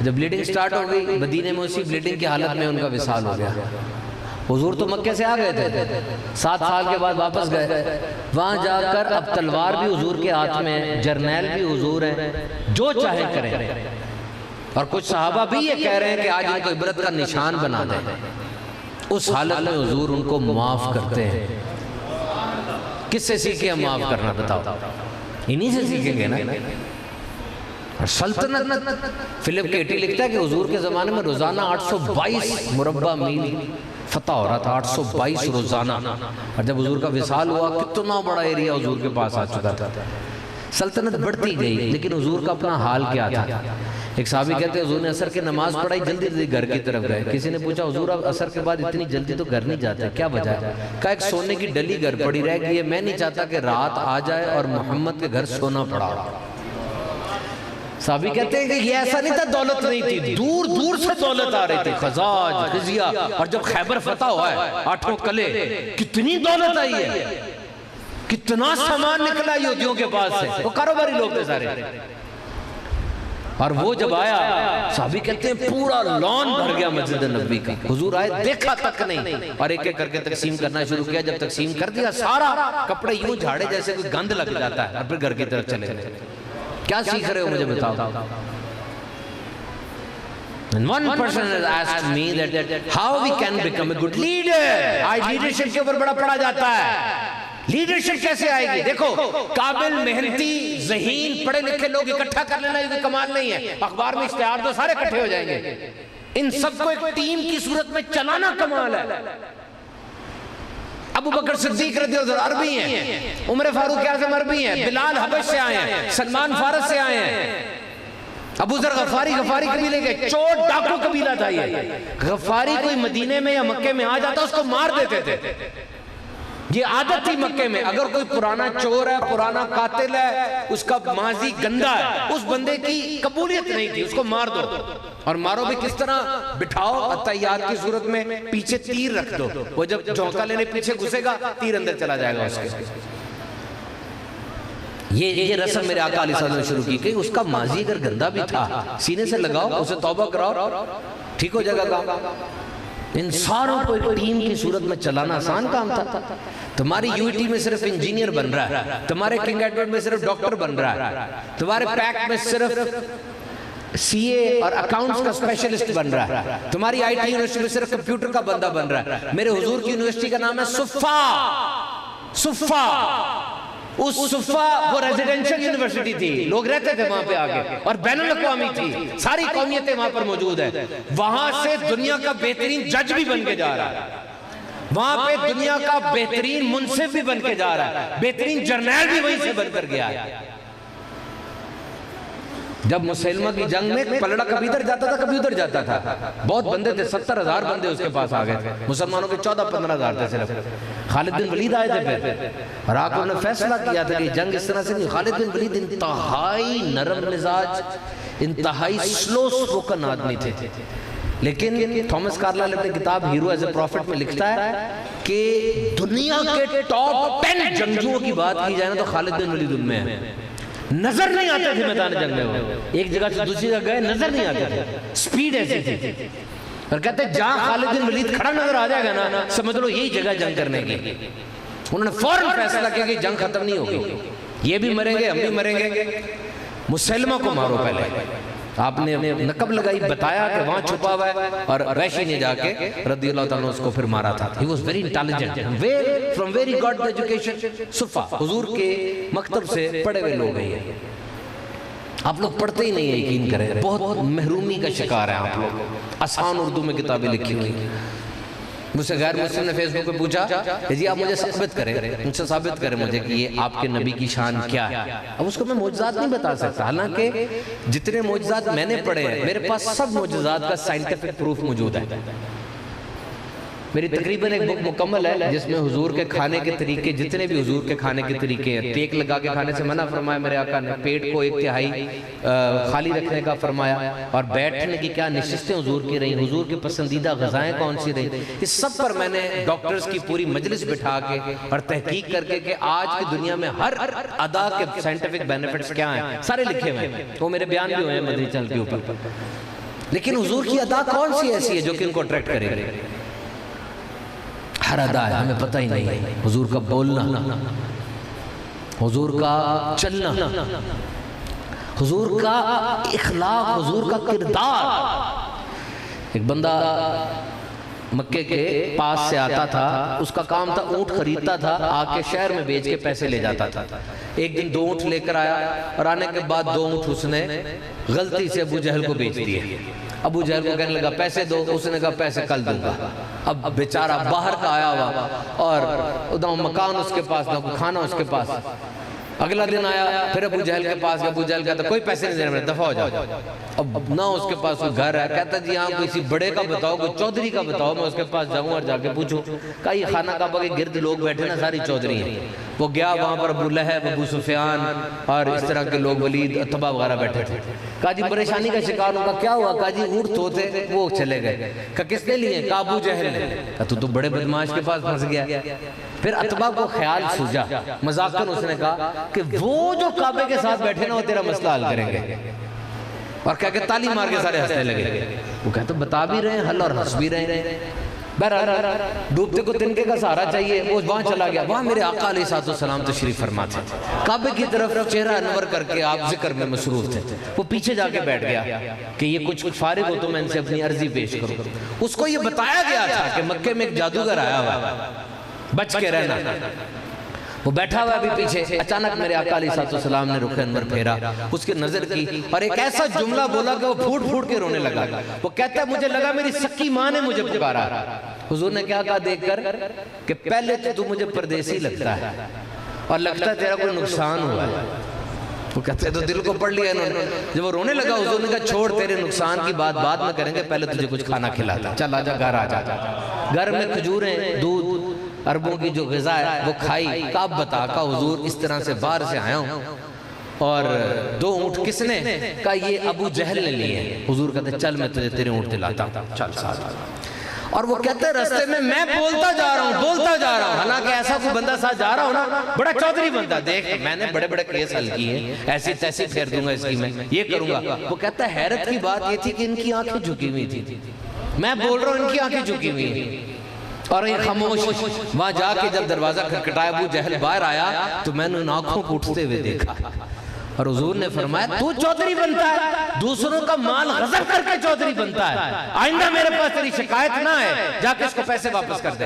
جب بلیڈنگ سٹارٹ ہو گئی مدینے میں اسی بلیڈنگ کی حالت میں ان کا وصال ہو گیا۔ حضور تو مکہ سے آ گئے تھے، 7 سال کے بعد واپس گئے، وہاں جا کر اب تلوار بھی حضور کے ہاتھ میں، جرنیل بھی حضور ہیں، جو چاہے کریں، اور کچھ صحابہ بھی یہ کہہ رہے ہیں کہ آج ان کو عبرت کا نشان بنا دیں، اس حالت میں حضور ان کو معاف کرتے ہیں۔ کس سے سیکھے ہم معاف کرنا بتاؤ؟ انہی سے سیکھیں گے نا۔ اور سلطنت، فلپ کیٹی لکھتا ہے کہ حضور کے زمانے میں روزانہ 822 مربع میل فتح ہو رہا تھا، 822 روزانہ. اور جب حضور کا وصال ہوا کتنا بڑا ایریا حضور کے پاس آ چکا تھا. سلطنت بڑھتی گئی لیکن حضور کا اپنا حال کیا تھا. ایک صحابی کہتے ہیں حضور نے عصر کی نماز پڑھائی، جلدی جلدی گھر کی طرف گئے. کسی نے پوچھا حضور اب عصر کے بعد اتنی جلدی تو گھر نہیں جاتے، کیا وجہ ہے؟ کہا ایک سونے کی ڈلی گھر پڑی رہ گئی ہے، میں نہیں چاہتا کہ رات آ جائے اور محمد کے گھر سونا پڑا. صحابی کہتے ہیں کہ یہ ایسا نہیں تھا دولت نہیں تھی، دور دور سے دولت آ رہی تھی، خزاج، خزیہ. اور جب خیبر فتح ہوا ہے 8 قلعے، کتنی دولت آئی ہے، کتنا سامان نکلا یہودیوں کے پاس سے. وہ کاروباری لوگ تھے سارے. اور وہ جب آیا صحابی کہتے ہیں پورا لان بھر گیا مسجد نبوی کا. حضور آئے دیکھا تک نہیں اور ایک ایک کر کے تقسیم کرنا شروع کیا. جب تقسیم کر دیا سارا کپڑے یوں جھاڑے جیسے کوئی گند لگ جاتا ہے اور پھر گھر کی طرف چلے گئے. کیا سیکھ رہے ہو مجھے بتاؤ. And one person has asked me that how we can become a good leader. آج لیڈرشپ کے اوپر بڑا پڑھا جاتا ہے. لیڈرشپ کیسے آئے گی؟ دیکھو قابل، محنتی، ذہین، پڑھے لکھے لوگ اکٹھا کر لینا یہ کمال نہیں ہے. اخبار میں اشتہار دو سارے اکٹھے ہو جائیں گے. ان سب کو ایک ٹیم کی صورت میں چلانا کمال ہے. ابو بکر صدیق رضی اللہ عنہ عربی ہیں، عمر فاروق اعظم عربی ہیں، بلال حبش سے آئے ہیں، سلمان فارس سے آئے ہیں، ابو ذر غفاری قبیلے کے، چور ڈاکو قبیلہ تھا. یہ غفاری کوئی مدینے میں یا مکے میں آ جاتا اس کو مار دیتے تھے. یہ عادت تھی مکے میں. اگر کوئی پرانا چور ہے، پرانا قاتل ہے، اس کا ماضی گندا ہے، اس بندے کی قبولیت نہیں تھی، اس کو مار دو. اور مارو بھی کس طرح؟ بٹھاؤ عطیات کی صورت میں، پیچھے تیر رکھ دو. وہ جب جھونکا لینے پیچھے گھسے گا تیر اندر چلا جائے گا اس کے. یہ رسم میرے آقا علیہ السلام نے شروع کی کہ اس کا ماضی اگر گندا بھی تھا سینے سے لگاؤ، اسے توبہ کراؤ، ٹھیک ہو جائے گا. ان ساروں کو ایک ٹیم کی صورت میں چلانا آسان کام تھا. تمہاری یو ٹی میں صرف انجینئر بن رہا ہے، تمہارے کنگ ایڈورڈ میں صرف ڈاکٹر بن رہا ہے، تمہارے پیک میں صرف سی اے اور اکاؤنٹس کا اسپیشلسٹ بن رہا ہے، تمہاری آئی ٹی یونیورسٹی میں صرف کمپیوٹر کا بندہ بن رہا ہے. میرے حضور کی یونیورسٹی کا نام ہے صفا. اس صفا وہ ریزیڈنشل یونیورسٹی تھی، لوگ رہتے تھے وہاں پہ آگے، اور بین الاقوامی تھی، ساری قومیتیں وہاں پر موجود ہیں. وہاں سے دنیا کا بہترین جج بھی بن کے جا رہا ہے، وہاں پہ دنیا کا بہترین منصف بھی بن کے جا رہا ہے، بہترین جرنیل بھی وہیں سے بن کر گیا ہے. جب مسلمہ کی جنگ میں پلڑا کبھی ادھر جاتا تھا کبھی ادھر جاتا تھا. بہت بندے تھے، 70,000 بندے اس کے پاس آ گئے تھے. مسلمانوں کے 14-15,000 تھے صرف. خالد بن ولید آئے تھے پھر، اور آ کر انہوں نے فیصلہ کیا تھا کہ جنگ اس طرح سے نہیں. خالد بن ولید انتہائی نرم مزاج، انتہائی سلو سپوکن آدمی تھے. لیکن تھامس کارلائل اپنی کتاب ہیرو ایز اے پروفٹ میں لکھتا ہے کہ دنیا کے ٹاپ 10 جنگجوؤں کی بات کی جائے نا تو خالد بن ولید ان میں ہے. نظر نہیں آتے تھے میدان جنگ میں، وہ ایک جگہ سے دوسری جگہ گئے نظر نہیں آتے تھے، سپیڈ ایسی تھی. اور کہتے ہیں جہاں خالد بن ولید کھڑا نظر آ جائے گا نا سمجھ لو یہی جگہ جنگ کرنے کی. انہوں نے فوراً فیصلہ کیا کہ جنگ ختم نہیں ہوگی، یہ بھی مریں گے ہم بھی مریں گے. مسلمہ کو مارو پہلے. آپ نے نقب لگائی، بتایا کہ وہاں چھپا ہوا ہے، اور ریشی نے جا کے رضی اللہ تعالیٰ اس کو پھر مارا تھا. He was very intelligent. From where he got the education? صفا، حضور کے مکتب سے پڑھے ہوئے لوگ ہیں. آپ لوگ پڑھتے ہی نہیں ہیں، یقین کریں، بہت محرومی کا شکار ہیں آپ لوگ. آسان اردو میں کتابیں لکھی ہوئی. مجھ سے غیر مسلم نے فیس بک پہ پوچھا جی آپ مجھے ثابت کریں، مجھ سے ثابت کریں مجھے کہ یہ آپ کے نبی کی شان کیا ہے. اب اس کو میں معجزات نہیں بتا سکتا، حالانکہ جتنے معجزات میں نے پڑھے ہیں میرے پاس سب معجزات کا سائنٹیفک پروف موجود ہے. میری تقریباً ایک بک مکمل ہے جس میں حضور کے کھانے کے طریقے، جتنے بھی حضور کے کھانے کے طریقے ہیں. ٹیک لگا کے کھانے سے منع فرمایا میرے آقا نے، پیٹ کو 1/3 خالی رکھنے کا فرمایا، اور بیٹھنے کی کیا نشستیں حضور کی رہیں، حضور کی پسندیدہ غذائیں کون سی رہیں. اس سب پر میں نے ڈاکٹرز کی پوری مجلس بٹھا کے اور تحقیق کر کے کہ آج کی دنیا میں ہر ادا کے سائنٹیفک بینیفٹس کیا ہیں سارے لکھے ہوئے ہیں. وہ میرے بیان بھی ہوئے ہیں مدنی چینل کے اوپر. لیکن حضور کی ادا کون سی ایسی ہے جو کہ ان کو اٹریکٹ کرے گی؟ ہر ادا ہے، ہمیں پتہ ہی نہیں ہے. حضور کا بولنا، حضور کا چلنا، حضور کا اخلاق، حضور کا کردار. ایک بندہ مکے کے پاس سے آتا تھا، اس کا کام تھا اونٹ خریدتا تھا، آ کے شہر میں بیچ کے پیسے لے جاتا تھا۔ ایک دن 2 اونٹ لے کر آیا اور آنے کے بعد 2 اونٹ اس نے غلطی سے ابو جہل کو بیچ دیے۔ ابو جہل کو کہنے لگا پیسے دو، اس نے کہا پیسے کل دوں گا۔ اب بیچارہ باہر کا آیا ہوا اور نہ مکان اس کے پاس، نہ کوئی کھانا اس کے پاس۔ اگلا دن آیا پھر ابو جہل کے پاس گیا، ابو جہل کہتا کوئی پیسے نہیں دینے میں، دفع ہو جاؤ۔ اب نہ اس کے پاس کوئی گھر ہے، کہتا جی ہاں کسی بڑے کا بتاؤ، کوئی چودھری کا بتاؤ، میں اس کے پاس جاؤں اور جا کے پوچھوں۔ کہا یہ خانہ کعبہ کے گرد لوگ بیٹھے نا ساری چودھری ہیں۔ وہ گیا وہاں پر ابو لہب، ابو سفیان اور اس طرح کے لوگ، ولید، عتبہ وغیرہ بیٹھے تھے۔ کہا جی پریشانی کا شکار ہوں۔ کہا کیا ہوا؟ کہا جی اونٹ تھے وہ چلے گئے۔ کہا کس نے لیے؟ کہا ابو جہل نے۔ کہا تو بڑے بدماش کے پاس پھنس گیا۔ پھر عتبہ کو خیال سوجا، مذاقاً اس نے کہا کہ وہ جو کعبے کے ساتھ بیٹھے نا وہ تیرا مسئلہ حل کریں گے، اور کہہ کے تالی مار کے سارے ہنسنے لگے۔ وہ کہتے بتا بھی رہے ہیں حل اور ہنس بھی رہے ہیں۔ بہرحال ڈوبتے کو تنکے کا سہارا چاہیے، وہ وہاں چلا گیا۔ وہاں میرے آقا علیہ الصلوۃ والسلام تشریف فرما تھے، کعبے کی طرف چہرہ انور کر کے آپ ذکر میں مصروف تھے۔ وہ پیچھے جا کے بیٹھ گیا کہ یہ کچھ فارغ ہو تو میں ان سے اپنی عرضی پیش کروں۔ اس کو یہ بتایا گیا تھا کہ مکے میں ایک جادوگر آیا ہوا، بچ کے رہنا۔ وہ بیٹھا ہوا ابھی پیچھے، اچانک میرے آقا علیہ الصلوۃ والسلام نے رخ انور پھیرا، اس کی نظر کی اور ایک ایسا جملہ بولا کہ وہ پھوٹ پھوٹ کے رونے لگا۔ وہ کہتا ہے مجھے لگا میری سکی ماں نے مجھے پکارا۔ حضور نے کیا کہا دیکھ کر کہ پہلے تو مجھے پردیسی لگتا ہے اور لگتا ہے تیرا کوئی نقصان ہوا ہے۔ وہ کہتے ہیں تو دل کو پڑھ لیا انہوں نے۔ جب وہ رونے لگا حضور نے کہا چھوڑ، تیرے نقصان کی بات بعد میں کریں گے، پہلے تجھے کچھ کھانا کھلاتا، چل آجا گھر آجا۔ گھر میں کھجوریں، دودھ، عربوں کی جو غذا ہے وہ کھائی۔ کعب بتا کا حضور اس طرح سے باہر سے آیا ہوں اور 2 اونٹ کس نے؟ کہا یہ ابو جہل نے لیے ہیں۔ حضور کہتے چل میں تجھے تیرے اونٹ دلاتا ہوں، چل ساتھ۔ اور وہ کہتے ہیں رستے میں بولتا جا رہا ہوں، حالانکہ ایسا کوئی بندہ ساتھ جا رہا ہو نا، بڑا چودھری بندہ، دیکھ میں نے بڑے بڑے کیس حل کیے ہیں، ایسی تیسی پھیر دوں گا اس کی، میں یہ کروں گا۔ وہ کہتا ہے حیرت کی بات یہ تھی کہ ان کی آنکھیں جھکی ہوئی تھی، میں بول رہا ہوں ان کی آنکھیں جھکی ہوئی ہیں اور یہ خاموش۔ وہاں جا کے جب دروازہ کھٹکھٹایا، ابو جہل باہر آیا تو میں نے ان آنکھوں کو اٹھتے ہوئے دیکھا اور حضور نے فرمایا تو چودھری بنتا ہے، دوسروں کا مال غصب کر کے چودھری بنتا ہے، آئندہ میرے پاس تیری شکایت نہ ہے، جا کے اس کو پیسے واپس کر دے۔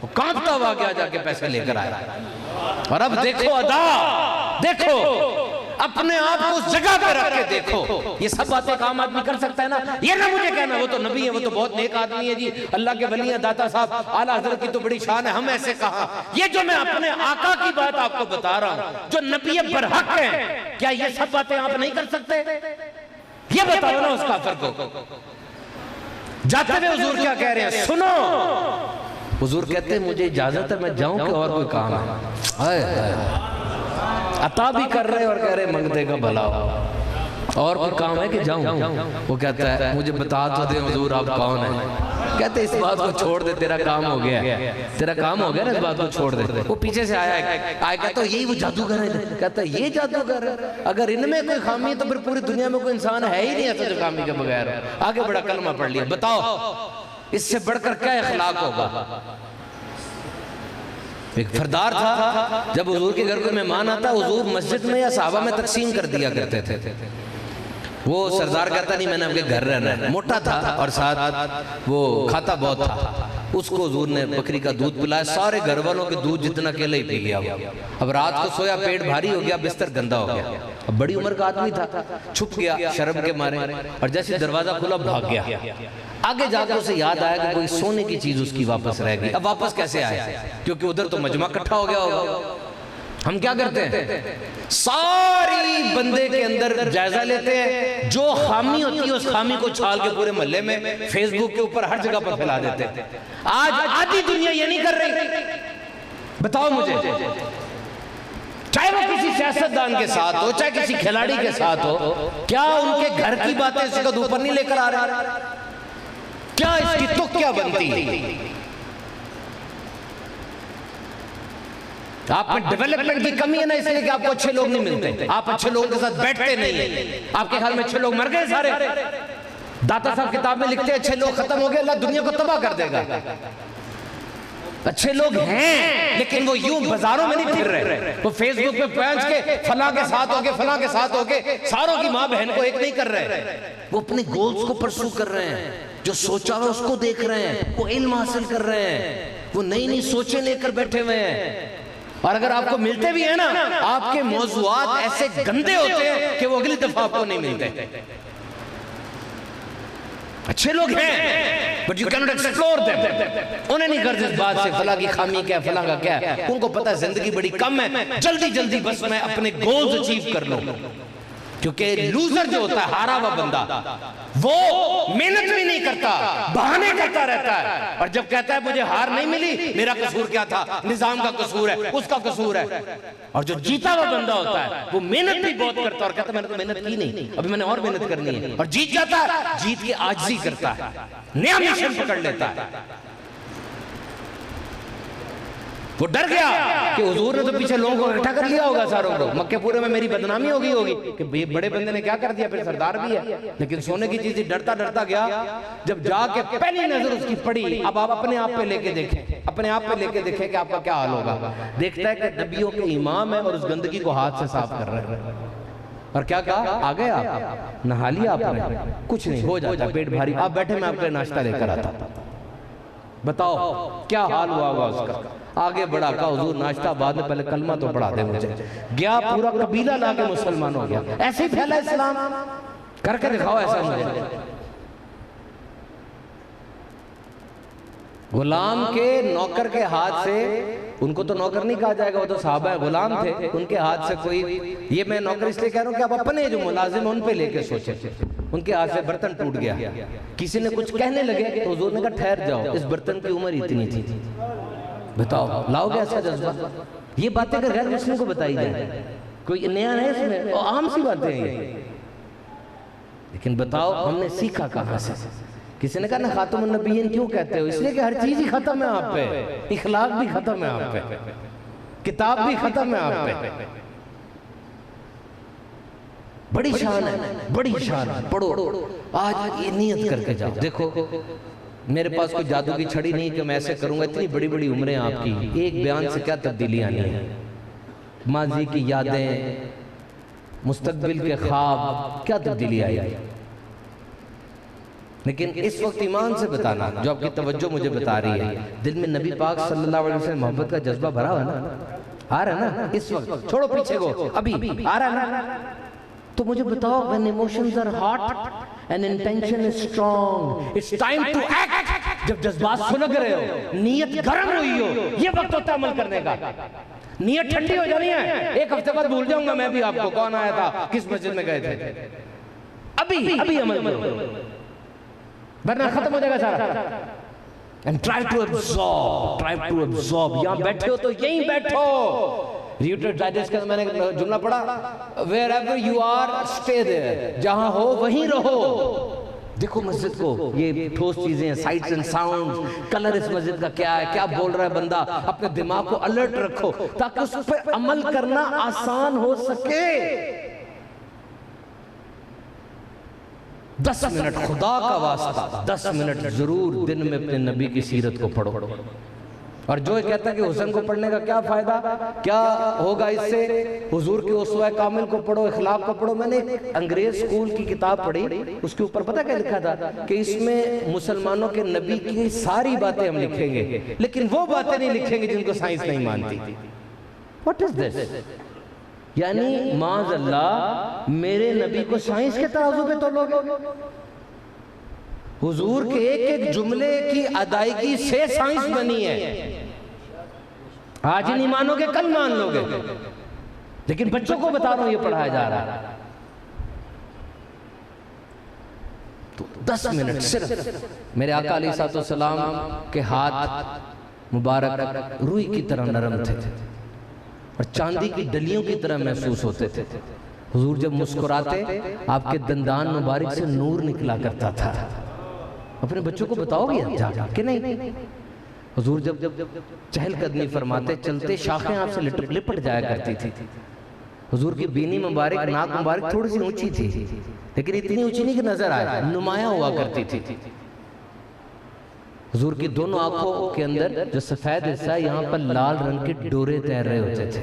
وہ کانپتا ہوا گیا، جا کے پیسے لے کر آیا۔ اور اب دیکھو ادا، دیکھو اپنے آپ کو اس جگہ پہ رکھ کے دیکھو۔ یہ سب باتیں کام آدمی کر سکتا ہے نا، یہ نہ مجھے کہنا وہ تو نبی ہے، وہ تو بہت نیک آدمی ہے جی، اللہ کے ولی ہیں، داتا صاحب اعلیٰ حضرت کی تو بڑی شان ہے، ہم ایسے کہاں۔ یہ جو میں اپنے آقا کی بات آپ کو بتا رہا ہوں، جو نبی برحق ہیں، کیا یہ سب باتیں آپ نہیں کر سکتے؟ یہ بتاؤ نا اس کافر کو۔ جاتے ہوئے حضور کیا کہہ رہے ہیں سنو۔ حضور کہتے ہیں مجھے اجازت ہے میں جاؤں کہ اور کوئی کام ہے؟ عطا بھی کر رہے اور کہہ رہے منگتے کا بھلا ہو، اور کوئی کام ہے کہ جاؤں؟ وہ کہتا ہے مجھے بتا تو دے حضور آپ کون ہیں؟ کہتے اس بات کو چھوڑ دے، تیرا کام ہو گیا، تیرا کام ہو گیا نا، اس بات کو چھوڑ دے۔ وہ پیچھے سے آیا کہتا ہے یہی وہ جادوگر ہے۔ کہتا ہے یہ جادوگر ہے؟ اگر ان میں کوئی خامی ہے تو پھر پوری دنیا میں کوئی انسان ہے ہی نہیں ایسا جو خامی کے بغیر۔ آگے بڑا کلمہ پڑھ لیا، بتاؤ اس سے بڑھ کر کیا اخلاق ہوگا؟ ایک فردار تھا، جب حضور کے گھر کوئی مہمان آتا حضور مسجد میں یا صحابہ میں تقسیم کر دیا کرتے تھے۔ وہ سردار کہتا نہیں میں نے آپ کے گھر رہنا ہے، موٹا تھا اور ساتھ وہ کھاتا بہت تھا۔ اس کو حضور نے بکری کا دودھ پلایا، سارے گھر والوں کے دودھ جتنا اکیلے ہی پی گیا۔ اب رات کو سویا، پیٹ بھاری ہو گیا، بستر گندا ہو گیا۔ اب بڑی عمر کا آدمی تھا، چھپ گیا شرم کے مارے، اور جیسے دروازہ کھلا بھاگ گیا۔ آگے جا کے اسے یاد آیا کہ کوئی سونے کی چیز اس کی واپس رہ گئی۔ اب واپس کیسے آیا؟ کیونکہ ادھر تو مجمع اکٹھا ہو گیا ہوگا۔ ہم کیا کرتے ہیں؟ ساری بندے کے اندر جائزہ لیتے ہیں، جو خامی ہوتی ہے اس خامی کو چھال کے پورے محلے میں، فیس بک کے اوپر ہر جگہ پر پھیلا دیتے ہیں۔ آج آدھی دنیا یہ نہیں کر رہی۔ بتاؤ مجھے، چاہے وہ کسی سیاستدان کے ساتھ ہو، چاہے کسی کھلاڑی کے ساتھ ہو، کیا ان کے گھر کی باتیں اس کا اوپر نہیں لے کر آ رہے؟ کیا اس کی تک کیا بنتی؟ آپ میں ڈیولپمنٹ کی کمی ہے نا، اس لیے کہ آپ کو اچھے لوگ نہیں ملتے، آپ اچھے لوگوں کے ساتھ بیٹھتے نہیں ہیں۔ آپ کے خیال میں اچھے لوگ مر گئے سارے؟ داتا صاحب کتاب میں لکھتے ہیں اچھے لوگ ختم ہو گئے، اللہ دنیا کو تباہ کر دے گا۔ اچھے لوگ ہیں لیکن وہ یوں بازاروں میں نہیں پھر رہے، وہ فیس بک پہ پہنچ کے فلاں کے ساتھ ہو کے فلاں کے ساتھ ہو کے ساروں کی ماں بہن کو ایک نہیں کر رہے، وہ اپنے گولز کو پرسو کر رہے ہیں۔ جو سوچا ہوا اس کو دیکھ رہے ہیں، وہ علم حاصل کر رہے ہیں، وہ نئی نئی سوچیں لے کر بیٹھے ہوئے ہیں. اور اگر آپ کو ملتے بھی ہیں نا، آپ کے موضوعات ایسے گندے ہوتے ہیں کہ وہ اگلی دفعہ آپ کو نہیں ملتے. اچھے لوگ ہیں but you cannot explore them. انہیں نہیں کرتے اس بات سے فلاں کی خامی کیا ہے، فلاں کا کیا ہے. ان کو پتہ ہے زندگی بڑی کم ہے، جلدی جلدی بس میں اپنے گولز اچیو کر لوں. کیونکہ لوزر جو ہوتا ہے، ہارا ہوا بندہ، وہ محنت بھی نہیں کرتا، بہانے کرتا رہتا ہے. اور جب کہتا ہے مجھے ہار نہیں ملی، میرا قصور کیا تھا، نظام کا قصور ہے، اس کا قصور ہے. اور جو جیتا ہوا بندہ ہوتا ہے وہ محنت بھی بہت کرتا ہے اور کہتا ہے میں نے تو محنت کی نہیں، ابھی میں نے اور محنت کرنی ہے. اور جیت جاتا ہے، جیت کے عاجزی کرتا ہے، نیا مشن پکڑ لیتا ہے. وہ ڈر گیا کہ حضور نے تو پیچھے لوگوں کو اکٹھا کر لیا ہوگا، ساروں کو مکہ پورے میں میری بدنامی ہوگی کہ بڑے بندے نے کیا کر دیا، پھر سردار بھی ہے. لیکن سونے کی چیزیں ڈرتا ڈرتا گیا. جب جا کے پہلی نظر اس کی پڑی، اب آپ اپنے آپ پہ لے کے دیکھیں، اپنے آپ پہ لے کے دیکھیں کہ آپ کا کیا حال ہوگا. دیکھتا ہے کہ نبیوں کے امام ہے اور اس گندگی کو ہاتھ سے صاف کر رہے ہیں. اور کیا کہا، آ گئے آپ، نہا لیا آپ نے، کچھ نہیں ہو جاتا، پیٹ بھاری، آپ بیٹھے میں آپ کے ناشتہ لے کر آتا. بتاؤ کیا حال ہوا ہوگا اس کا. آگے بڑھا، کہا حضور ناشتہ بعد میں، پہلے کلمہ تو پڑھا دے مجھے. گیا، پورا قبیلہ لا کے مسلمان ہو گیا. ایسے ہی پھیلا اسلام، کر کے دکھاؤ ایسا مجھے. غلام کے نوکر کے ہاتھ سے، ان کو تو نوکر نہیں کہا جائے گا، وہ تو صحابہ غلام تھے، ان کے ہاتھ سے کوئی، یہ میں نوکر اس لیے کہہ رہا ہوں کہ آپ اپنے جو ملازم ان پہ لے کے سوچیں. ان کے ہاتھ سے برتن ٹوٹ گیا، کسی نے کچھ کہنے لگے تو حضور نے کہا ٹھہر جاؤ، اس برتن کی عمر اتنی تھی. بتاؤ لاؤ گے ایسا جذبہ؟ یہ باتیں کہ غیر مسلم کو بتائی جائیں، کوئی نیا ہے اس میں، عام سی باتیں ہیں. لیکن بتاؤ ہم نے سیکھا کہاں سے؟ کسی نے کہا نا خاتم النبیین کیوں کہتے ہو؟ اس لیے کہ ہر چیز ہی ختم ہے آپ پہ، اخلاق بھی ختم ہے آپ پہ، کتاب بھی ختم ہے آپ پہ. بڑی شان ہے، بڑی شان ہے. پڑھو آج یہ نیت کر کے جاؤ. دیکھو میرے پاس کوئی جادو کی چھڑی نہیں کہ میں ایسے کروں گا، اتنی بڑی بڑی عمریں آپ کی، ایک بیان سے کیا تبدیلی آنی ہے. ماضی کی یادیں، مستقبل کے خواب، کیا تبدیلی آئی. لیکن اس وقت ایمان سے بتانا، جو آپ کی توجہ مجھے بتا رہی ہے، دل میں نبی پاک صلی اللہ علیہ وسلم محبت کا جذبہ بھرا ہوا ہے نا، آ رہا ہے نا اس وقت. چھوڑو پیچھے کو، ابھی آ رہا ہے نا. تو مجھے بتاؤ when emotions are hot and intention is strong, it's time to act. جب جذبات سلگ رہے ہو، نیت گرم ہوئی ہو، یہ وقت ہوتا ہے عمل کرنے کا. نیت ٹھنڈی ہو جانی ہے، ایک ہفتے بعد بھول جاؤں گا میں بھی آپ کو کون آیا تھا، کس مسجد میں گئے تھے. ابھی عمل کرو ورنہ ختم ہو جائے گا سارا. And try to absorb. یہاں بیٹھے ہو تو یہیں بیٹھو. ریوٹر ڈائجسٹ کا میں نے جملہ پڑھا، wherever you are stay there. جہاں ہو وہیں رہو. دیکھو مسجد کو، یہ ٹھوس چیزیں ہیں، سائٹس اینڈ ساؤنڈ، کلر اس مسجد کا کیا ہے، کیا بول رہا ہے بندہ. اپنے دماغ کو الرٹ رکھو تاکہ اس پر عمل کرنا آسان ہو سکے. 10 منٹ خدا کا واسطہ، 10 منٹ ضرور دن میں اپنے نبی کی سیرت کو پڑھو. اور جو کہتا ہے کہ حسن کو پڑھنے کا کیا فائدہ، کیا ہوگا اس سے، حضور کے اسوہ کامل کو پڑھو، اخلاق کو پڑھو. میں نے ایک انگریز سکول کی کتاب پڑھی، اس کے اوپر پتہ کیا لکھا تھا کہ اس میں مسلمانوں کے نبی کی ساری باتیں ہم لکھیں گے، لیکن وہ باتیں نہیں لکھیں گے جن کو سائنس نہیں مانتی. What is this؟ یعنی معاذ اللہ میرے نبی کو سائنس کے ترازو پہ تولو گے؟ حضور کے ایک ایک جملے کی ادائیگی سے سائنس بنی ہے. آج نہیں مانو گے کل مان لو گے. لیکن بچوں کو بتا رہا ہوں یہ پڑھایا جا رہا ہے. تو 10 منٹ صرف. میرے آقا علیہ السلام کے ہاتھ مبارک روئی کی طرح نرم تھے اور چاندی کی ڈلیوں کی طرح محسوس ہوتے تھے. حضور جب مسکراتے آپ کے دندان مبارک سے نور نکلا کرتا تھا. اپنے بچوں کو بتاؤ گے جا کہ نہیں؟ حضور جب چہل قدمی فرماتے چلتے شاخیں آپ سے لپٹ جایا کرتی تھی. حضور کی بینی مبارک، ناک مبارک تھوڑی سی اونچی تھی لیکن اتنی اونچی نہیں کہ نظر آئے، نمایاں ہوا کرتی تھی. حضور کی دونوں آنکھوں کے اندر جو سفید حصہ ہے یہاں پر لال رنگ کے ڈورے تیر رہے ہوتے تھے.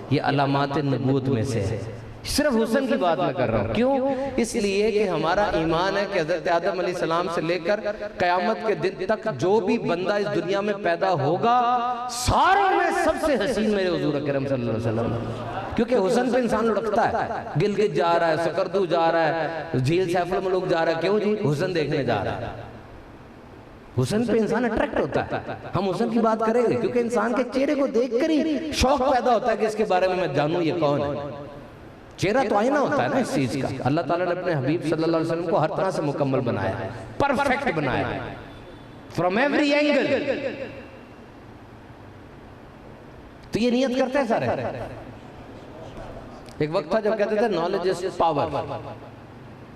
یہ علامات نبوت میں سے ہے. صرف حسن کی بات میں کر رہا ہوں. کیوں؟ اس لیے کہ ہمارا ایمان ہے کہ حضرت آدم علیہ السلام سے لے کر قیامت کے دن تک جو بھی بندہ اس دنیا میں پیدا ہوگا ساروں میں سب سے حسین میرے حضور اکرم صلی اللہ علیہ وسلم. کیونکہ حسن پہ انسان لڑکتا ہے. گلگت جا رہا ہے، سکردو جا رہا ہے، جھیل سیف الملوک جا رہا ہے، کیوں جی؟ حسن دیکھنے جا رہا ہے. حسن پہ انسان اٹریکٹ ہوتا ہے. ہم حسن کی بات کریں گے کیونکہ انسان کے چہرے کو دیکھ کر ہی شوق پیدا ہوتا ہے کہ اس کے بارے میں جانوں یہ کون ہے. چہرہ تو آئینہ ہوتا ہے نا اس چیز کا. اللہ تعالیٰ نے اپنے حبیب صلی اللہ علیہ وسلم کو ہر طرح سے مکمل بنایا ہے، پرفیکٹ بنایا ہے، فرام ایوری اینگل. تو یہ نیت کرتے ہیں سارے. ایک وقت تھا جب کہتے تھے نالج از پاور،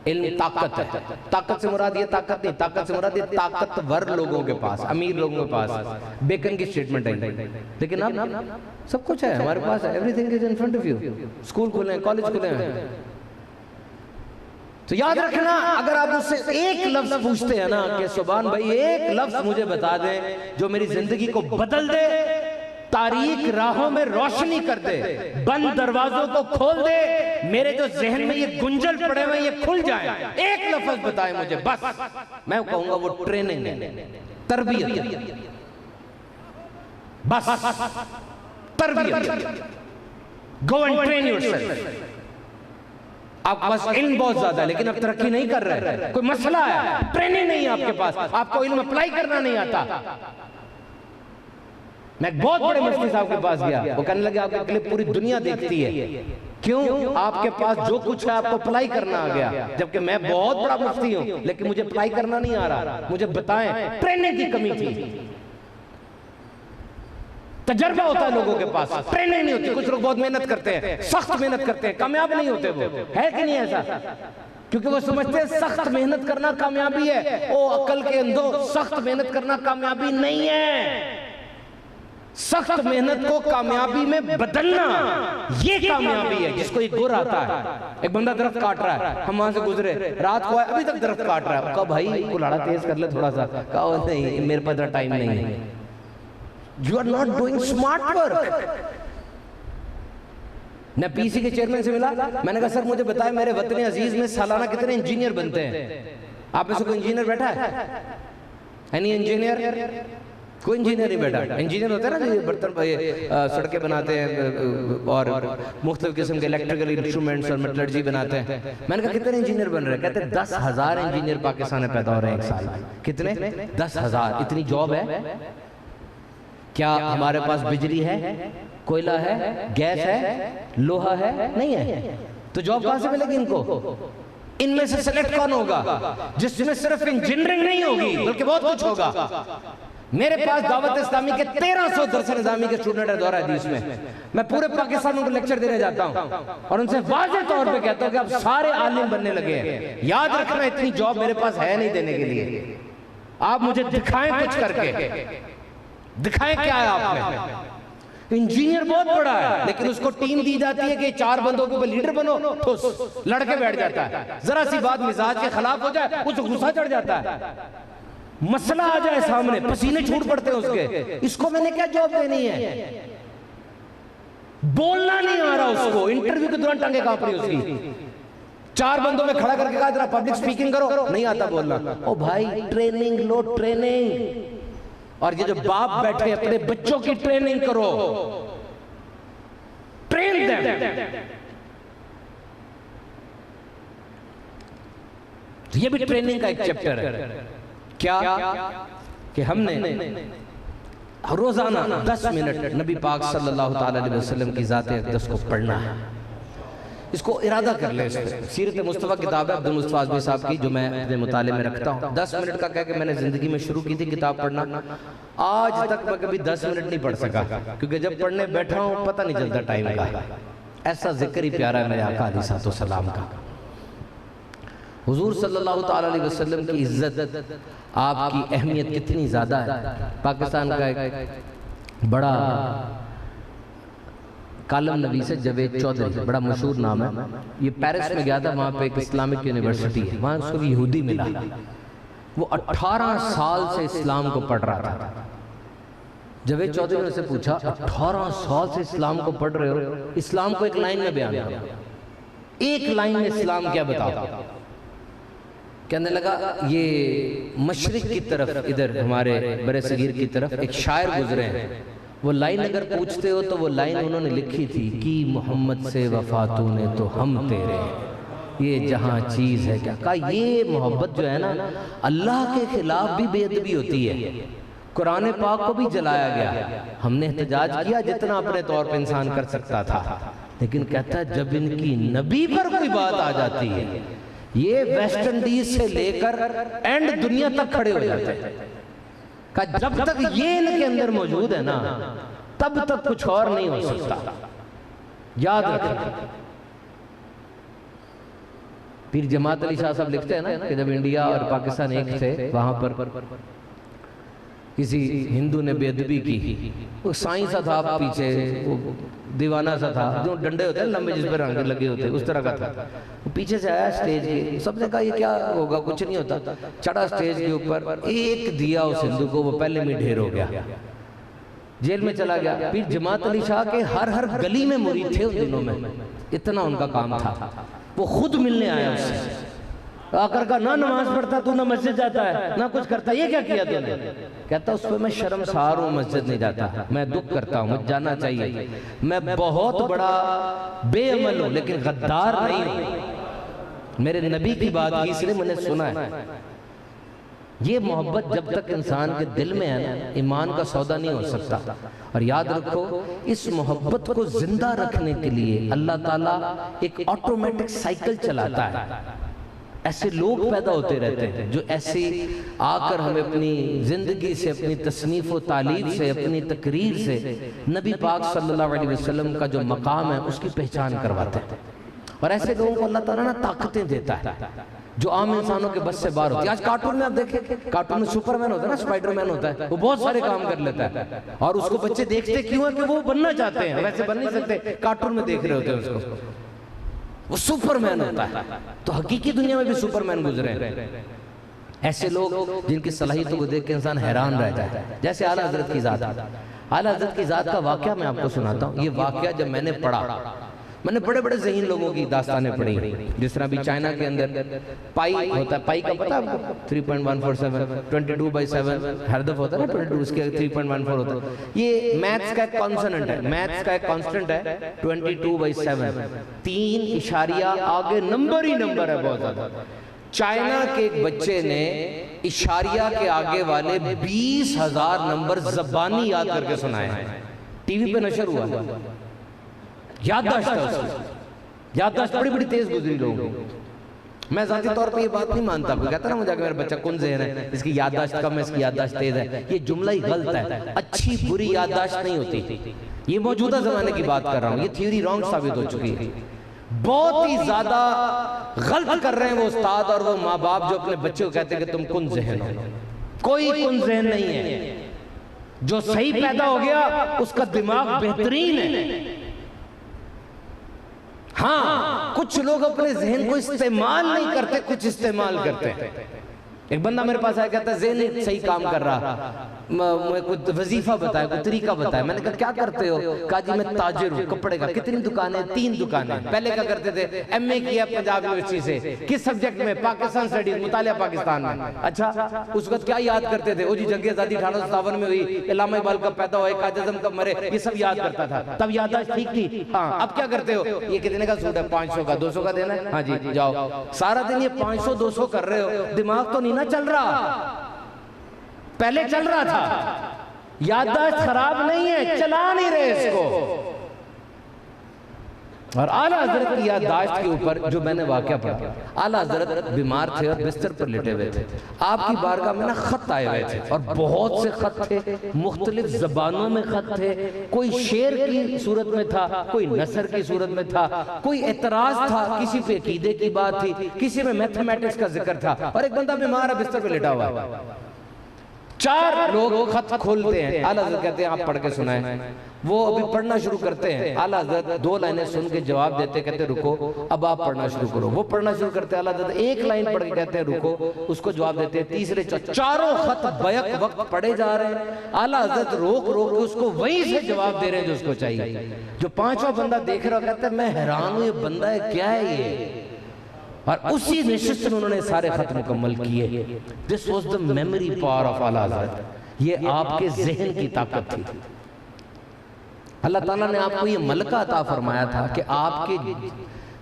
علم طاقت ہے. طاقت سے مراد یہ طاقت نہیں، طاقت سے مراد یہ طاقتور لوگوں کے پاس، امیر لوگوں کے پاس. بیکن کی سٹیٹمنٹ ہے. لیکن اب سب کچھ ہے ہمارے پاس، everything is in front of you. School کھلے ہیں، کالج کھلے ہیں. تو یاد رکھنا، اگر آپ مجھ سے ایک لفظ پوچھتے ہیں نا کہ سبحان بھائی ایک لفظ مجھے بتا دیں جو میری زندگی کو بدل دے، تاریک راہوں میں روشنی کر دے، بند دروازوں کو کھول دے، میرے جو ذہن میں یہ گنجل پڑے ہوئے یہ کھل جائیں، ایک لفظ بتائیں مجھے بس، میں کہوں گا وہ ٹریننگ ہے، تربیت ہے. بس تربیت. Go and train yourself. آپ کے پاس علم بہت زیادہ ہے لیکن اب ترقی نہیں کر رہے، کوئی مسئلہ ہے، ٹریننگ نہیں ہے آپ کے پاس، آپ کو علم اپلائی کرنا نہیں آتا. میں ایک بہت بڑے مفتی صاحب کے پاس گیا، وہ کہنے لگے آپ کے کلپ پوری دنیا دیکھتی ہے. کیوں؟ آپ کے پاس جو کچھ ہے آپ کو اپلائی کرنا آ گیا، جبکہ میں بہت بڑا مفتی ہوں لیکن مجھے اپلائی کرنا نہیں آ رہا. مجھے بتائیں، ٹریننگ کی کمی تھی. تجربہ ہوتا ہے لوگوں کے پاس، ٹریننگ نہیں ہوتی. کچھ لوگ بہت محنت کرتے ہیں، سخت محنت کرتے ہیں، کامیاب نہیں ہوتے. وہ ہے کہ نہیں ایسا؟ کیونکہ وہ سمجھتے ہیں سخت محنت کرنا کامیابی ہے. او عقل کے اندھو، سخت محنت کرنا کامیابی نہیں ہے. سخت محنت کو کامیابی میں بدلنا یہ کامیابی ہے جس کو ایک گر آتا ہے. ایک بندہ درخت کاٹ رہا ہے، ہم وہاں سے گزرے، رات کو آئے ابھی تک درخت کاٹ رہا ہے. کہا بھائی کلاڑا تیز کر لے تھوڑا سا. کہا نہیں میرے پاس اتنا ٹائم نہیں ہے. You are not doing smart work. میں پی سی کے چیئرمین سے ملا، میں نے کہا سر مجھے بتائیں میرے وطن عزیز میں سالانہ کتنے انجینئر بنتے ہیں؟ آپ میں سے کوئی انجینئر بیٹھا ہے؟ Any engineer? کوئی انجینئر نہیں بیٹھا. انجینئر ہوتے ہیں نا جو برتن سڑکیں بناتے ہیں اور مختلف قسم کے الیکٹریکل انسٹرومنٹس اور میٹلرجی بناتے ہیں. میں نے کہا کتنے انجینئر بن رہے ہیں؟ کہتے ہیں 10,000 انجینئر پاکستان میں پیدا ہو رہے ہیں ایک سال میں. کتنے؟ 10,000. اتنی جاب ہے. کیا ہمارے پاس بجلی ہے، کوئلہ ہے، گیس ہے، لوہا ہے؟ نہیں ہے. تو جاب کہاں سے ملے گی ان کو؟ ان میں سے سلیکٹ کون ہوگا جس میں صرف انجینئرنگ نہیں ہوگی بلکہ بہت کچھ ہوگا. میرے پاس دعوت اسلامی کے 1300 درس نظامی کے اسٹوڈنٹ ہے دورہ حدیث میں. میں پورے پاکستان میں لیکچر دینے جاتا ہوں اور ان سے واضح طور پہ کہتا ہوں کہ آپ سارے عالم بننے لگے ہیں. یاد رکھنا اتنی جاب میرے پاس ہے نہیں دینے کے لیے. آپ مجھے دکھائیں کچھ کر کے، دکھائیں کیا ہے آپ میں. انجینئر بہت بڑا ہے لیکن اس کو ٹیم دی جاتی ہے کہ 4 بندوں کے اوپر لیڈر بنو، لڑکے بیٹھ جاتا ہے. ذرا سی بات مزاج کے خلاف ہو جائے اسے غصہ چڑھ جاتا ہے. مسئلہ آ جائے سامنے پسینے چھوٹ پڑتے ہیں اس کے. اس کو میں نے کیا جاب دینی ہے؟ بولنا نہیں آ رہا اس کو. انٹرویو کے دوران ٹانگیں کانپ رہی اس کی. 4 بندوں میں کھڑا کر کے کہا ذرا پبلک سپیکنگ کرو، نہیں آتا بولنا. او بھائی ٹریننگ لو، ٹریننگ. اور یہ جو باپ بیٹھے اپنے بچوں کی ٹریننگ کرو. Train them. یہ بھی ٹریننگ کا ایک چیپٹر ہے. کیا کہ ہم نے روزانہ 10 منٹ نبی پاک صلی اللہ تعالی علیہ وسلم کی ذات اقدس کو پڑھنا ہے. اس کو ارادہ کر لیں. سیرت مصطفیٰ کتاب ہے عبد المصطفیٰ اعظمی صاحب کی جو میں اپنے مطالعے میں رکھتا ہوں. 10 منٹ کا کہہ کہ میں نے زندگی میں شروع کی تھی کتاب پڑھنا. آج تک میں کبھی 10 منٹ نہیں پڑھ سکا کیونکہ جب پڑھنے بیٹھا ہوں پتہ نہیں چلتا ٹائم کا. ایسا ذکر ہی پیارا ہے میرے آقا علیہ السلام کا. حضور صلی اللہ تعالی علیہ وسلم کی عزت، آپ کی اہمیت کتنی زیادہ ہے. پاکستان کا ایک بڑا کالم نویس ہے جاوید چودھری، بڑا مشہور نام ہے. یہ پیرس میں گیا تھا، وہاں پہ ایک اسلامک یونیورسٹی ہے، وہاں اس کو یہودی ملا. وہ 18 سال سے اسلام کو پڑھ رہا تھا. جاوید چودھری نے سے پوچھا 18 سال سے اسلام کو پڑھ رہے ہو، اسلام کو ایک لائن میں بیان کرو. ایک لائن میں اسلام کیا بتاؤ. کہنے لگا یہ مشرق کی طرف ادھر ہمارے برِ صغیر کی طرف ایک شاعر گزرے ہیں، وہ لائن اگر پوچھتے ہو تو وہ لائن انہوں نے لکھی تھی کہ محمد سے وفا تو نے تو ہم تیرے، یہ جہاں چیز ہے کیا. کہا یہ محبت جو ہے نا اللہ کے خلاف بھی بے ادبی ہوتی ہے. قرآن پاک کو بھی جلایا گیا، ہم نے احتجاج کیا جتنا اپنے طور پہ انسان کر سکتا تھا، لیکن کہتا ہے جب ان کی نبی پر کوئی بات آ جاتی ہے یہ ویسٹ انڈیز سے لے کر اینڈ دنیا تک کھڑے ہو جاتے ہیں. کہا جب تک یہ ان کے اندر موجود ہے نا تب تک کچھ اور نہیں ہو سکتا. یاد رکھیں. پیر جماعت علی شاہ صاحب لکھتے ہیں نا کہ جب انڈیا اور پاکستان ایک تھے وہاں پر کسی ہندو نے بے ادبی کی، وہ سائیں سا تھا پیچھے، وہ دیوانہ سا تھا، جو ڈنڈے ہوتے ہیں لمبے جس پر رنگ لگے ہوتے اس طرح کا تھا. وہ پیچھے سے آیا سٹیج کے، سب نے کہا یہ کیا ہوگا، کچھ نہیں ہوتا. چڑھا سٹیج کے اوپر، ایک دیا اس ہندو کو، وہ پہلے میں ڈھیر ہو گیا، جیل میں چلا گیا. پھر جماعت علی شاہ کے ہر گلی میں مرید تھے ان دنوں میں، اتنا ان کا کام تھا. وہ خود ملنے آیا اس سے، آ کر کہا نہ نماز پڑھتا تو، نہ مسجد جاتا ہے، نہ کچھ کرتا، یہ کیا کیا تو نے. کہتا اس پہ میں شرمسار ہوں، مسجد نہیں جاتا، میں دکھ کرتا ہوں، مجھے جانا چاہیے. میں بہت بڑا بے عمل ہوں لیکن غدار نہیں ہوں، میرے نبی کی بات کی اس لیے میں نے سنا ہے. یہ محبت جب تک انسان کے دل میں ہے نا ایمان کا سودا نہیں ہو سکتا. اور یاد رکھو اس محبت کو زندہ رکھنے کے لیے اللہ تعالیٰ ایک آٹومیٹک سائیکل چلاتا ہے. ایسے لوگ پیدا ہوتے رہتے ہیں جو ایسے آ کر ہمیں اپنی زندگی سے، اپنی تصنیف و تعلیف سے، اپنی تقریر سے نبی پاک صلی اللہ علیہ وسلم کا جو مقام ہے اس کی پہچان کرواتے ہیں. اور ایسے لوگوں کو اللہ تعالیٰ طاقتیں دیتا ہے جو عام انسانوں کے بس سے باہر ہوتی ہے. آج کارٹون میں آپ دیکھیں، کارٹون میں سپرمین ہوتا ہے نا، اسپائڈر مین ہوتا ہے، وہ بہت سارے کام کر لیتا ہے. اور اس کو بچے دیکھتے کیوں ہیں کہ وہ بننا چاہتے ہیں، ویسے بن نہیں سکتے، کارٹون میں دیکھ رہے ہوتے ہیں اس کو، وہ سپرمین ہوتا ہے. تو حقیقی دنیا میں بھی سپرمین گزرے ہیں. ایسے لوگ جن کی صلاحیتوں کو دیکھ کے انسان حیران رہ جاتا ہے. جیسے اعلیٰ حضرت کی ذات. اعلیٰ حضرت کی ذات کا واقعہ میں آپ کو سناتا ہوں. یہ واقعہ جب میں نے پڑھا، میں نے بڑے بڑے ذہین لوگوں کی داستانیں پڑھی، جس طرح بھی چائنا کے اندر پائی ہوتا ہے، پائی کا پتہ ہے آپ کو 3.147 22/7 ہردف ہوتا ہے نا 22، اس کے 3.14 ہوتا ہے. یہ میتھس کا ایک کانسننٹ ہے، میتھس کا ایک کانسٹنٹ ہے 22/7، 3 اشاریہ آگے نمبر ہی نمبر ہے بہت زیادہ. چائنا کے ایک بچے نے اشاریہ کے آگے والے 20,000 نمبر زبانی یاد کر کے سنائے ہیں. ٹی وی پہ نشر ہوا، یادداشت ہے اس کی، یادداشت بڑی بڑی تیز گزری لوگوں. میں ذاتی طور پہ یہ بات نہیں مانتا، کوئی کہتا نا مجھے کہ میرا بچہ کن ذہن ہے، اس کی یادداشت کم ہے، اس کی یادداشت تیز ہے. یہ جملہ ہی غلط ہے. اچھی بری یادداشت نہیں ہوتی. یہ موجودہ زمانے کی بات کر رہا ہوں، یہ تھیوری رانگ ثابت ہو چکی ہے. بہت ہی زیادہ غلط کر رہے ہیں وہ استاد اور وہ ماں باپ جو اپنے بچے کو کہتے ہیں کہ تم کن ذہن ہو. کوئی کن ذہن نہیں ہے. جو صحیح پیدا ہو گیا اس کا دماغ بہترین ہے. ہاں کچھ لوگ اپنے ذہن کو استعمال نہیں کرتے، کچھ استعمال کرتے ہیں. ایک بندہ میرے پاس آیا کہتا ہے ذہن صحیح کام کر رہا، میں کوئی وظیفہ بتایا، کوئی طریقہ بتایا. میں نے کہا کیا کرتے ہو؟ کہا جی میں تاجر ہوں کپڑے کا. کتنی دکانیں؟ 3 دکانیں. پہلے کیا کرتے تھے؟ ایم اے کیا پنجاب یونیورسٹی سے، کس سبجیکٹ میں؟ پاکستان سٹڈیز، مطالعہ پاکستان میں. اچھا اس وقت کیا یاد کرتے تھے؟ وہ جی جنگ آزادی 1857 میں ہوئی، علامہ اقبال کب پیدا ہوئے، قائد اعظم کب مرے، یہ سب یاد کرتا تھا. تب یادداشت ٹھیک تھی. ہاں اب کیا کرتے ہو؟ یہ کتنے کا سوٹ ہے؟ 500 کا. 200 کا دینا ہے؟ ہاں جی جاؤ. سارا دن یہ 500 200 کر رہے ہو، دماغ تو نہیں نہ چل رہا. پہلے چل رہا تھا. یادداشت خراب نہیں ہے، چلا نہیں رہے اس کو. اور اعلیٰ حضرت کی یادداشت کے اوپر جو میں نے واقعہ پڑھا، اعلیٰ حضرت بیمار تھے اور بستر پر لیٹے ہوئے تھے. آپ کی بارگاہ میں نا خط آئے ہوئے تھے اور بہت سے خط تھے، مختلف زبانوں میں خط تھے. کوئی شعر کی صورت میں تھا، کوئی نثر کی صورت میں تھا، کوئی اعتراض تھا، کسی پہ عقیدے کی بات تھی، کسی میں میتھمیٹکس کا ذکر تھا. اور ایک بندہ بیمار ہے، بستر پہ لیٹا ہوا ہے. 4 لوگ خط کھولتے ہیں، اعلیٰ حضرت کہتے ہیں آپ پڑھ کے سنائیں، وہ ابھی پڑھنا شروع کرتے ہیں، اعلیٰ حضرت 2 لائنیں سن کے جواب دیتے، کہتے ہیں رکو اب آپ پڑھنا شروع کرو، وہ پڑھنا شروع کرتے ہیں، اعلیٰ حضرت 1 لائن پڑھ کے کہتے ہیں رکو، اس کو جواب دیتے ہیں، تیسرے چاروں خط بیک وقت پڑھے جا رہے ہیں، اعلیٰ حضرت روک کے اس کو وہیں سے جواب دے رہے ہیں جو اس کو چاہیے، جو 5واں بندہ دیکھ رہا کہتا ہے میں حیران ہوں یہ بندہ ہے کیا ہے یہ، اور اسی نشست میں انہوں نے سارے خط مکمل کیے۔ This was the memory power of اعلیٰ حضرت، یہ آپ کے ذہن کی طاقت تھی۔ اللہ تعالیٰ نے آپ کو یہ ملکہ عطا فرمایا تھا کہ آپ کی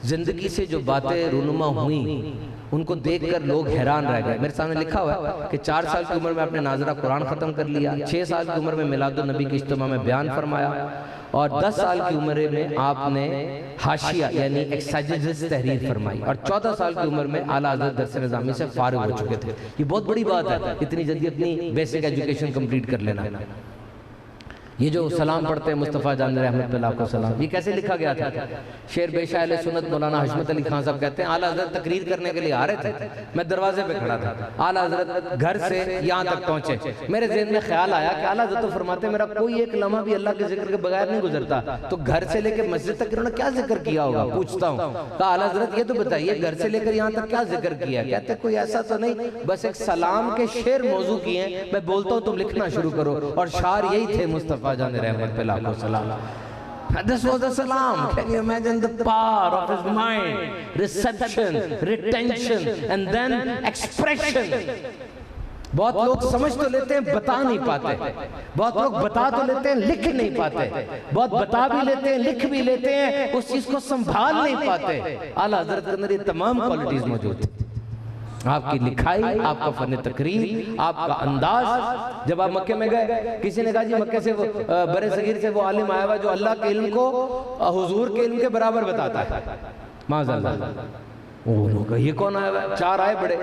زندگی سے جو باتیں رونما ہوئیں ان کو دیکھ کر لوگ حیران رہ گئے۔ میرے سامنے لکھا ہوا ہے کہ 4 سال کی عمر میں آپ نے ناظرہ قرآن ختم کر لیا، 6 سال کی عمر میں میلاد النبی کے اجتماع میں بیان فرمایا، اور 10 سال کی عمر میں آپ نے حاشیہ یعنی ایکسائجز تحریر فرمائی، اور 14 سال کی عمر میں اعلیٰ حضرت درس نظامی سے فارغ ہو چکے تھے۔ یہ بہت بڑی بات ہے اتنی جلدی اپنی بیسک ایجوکیشن کمپلیٹ کر لینا۔ یہ جو سلام پڑھتے ہیں مصطفیٰ جان رحمت اللہ کو سلام، یہ کیسے لکھا گیا تھا؟ شیر بے شاہ اہل سنت مولانا حشمت علی خان صاحب کہتے ہیں اعلیٰ حضرت تقریر کرنے کے لیے آ رہے تھے، میں دروازے پہ کھڑا تھا، اعلیٰ حضرت گھر سے یہاں تک پہنچے، میرے ذہن میں خیال آیا کہ اعلیٰ حضرت فرماتے ہیں میرا کوئی ایک لمحہ بھی اللہ کے ذکر کے بغیر نہیں گزرتا، تو گھر سے لے کے مسجد تک انہوں نے کیا ذکر کیا ہوگا پوچھتا ہوں، کہا اعلیٰ حضرت یہ تو بتائیے گھر سے لے کر یہاں تک کیا ذکر کیا؟ کہتے ہیں کوئی ایسا تو نہیں، بس ایک سلام کے شعر موضوع کیے ہیں، میں بولتا ہوں تم لکھنا شروع کرو، اور شعر یہی تھے مصطفیٰ جان رحمت اللہ کو سلام۔ This was a salam. Can you imagine the power of his mind? Reception, retention, and then expression. بہت لوگ سمجھ تو لیتے ہیں بتا نہیں پاتے، بہت لوگ بتا تو لیتے ہیں لکھ نہیں پاتے، بہت بتا بھی لیتے ہیں لکھ بھی لیتے ہیں اس چیز کو سنبھال نہیں پاتے۔ اعلیٰ حضرت کے اندر یہ تمام کوالٹیز موجود تھی، آپ کی لکھائی، آپ کا فن تقریر، آپ کا انداز۔ جب آپ مکے میں گئے کسی نے کہا جی مکے سے برے صغیر سے وہ عالم آیا ہوا جو اللہ کے علم کو حضور کے علم کے برابر بتاتا ہے، معاذ اللہ، انہوں نے کہا یہ کون آیا ہوا ہے؟ 4 آئے بڑے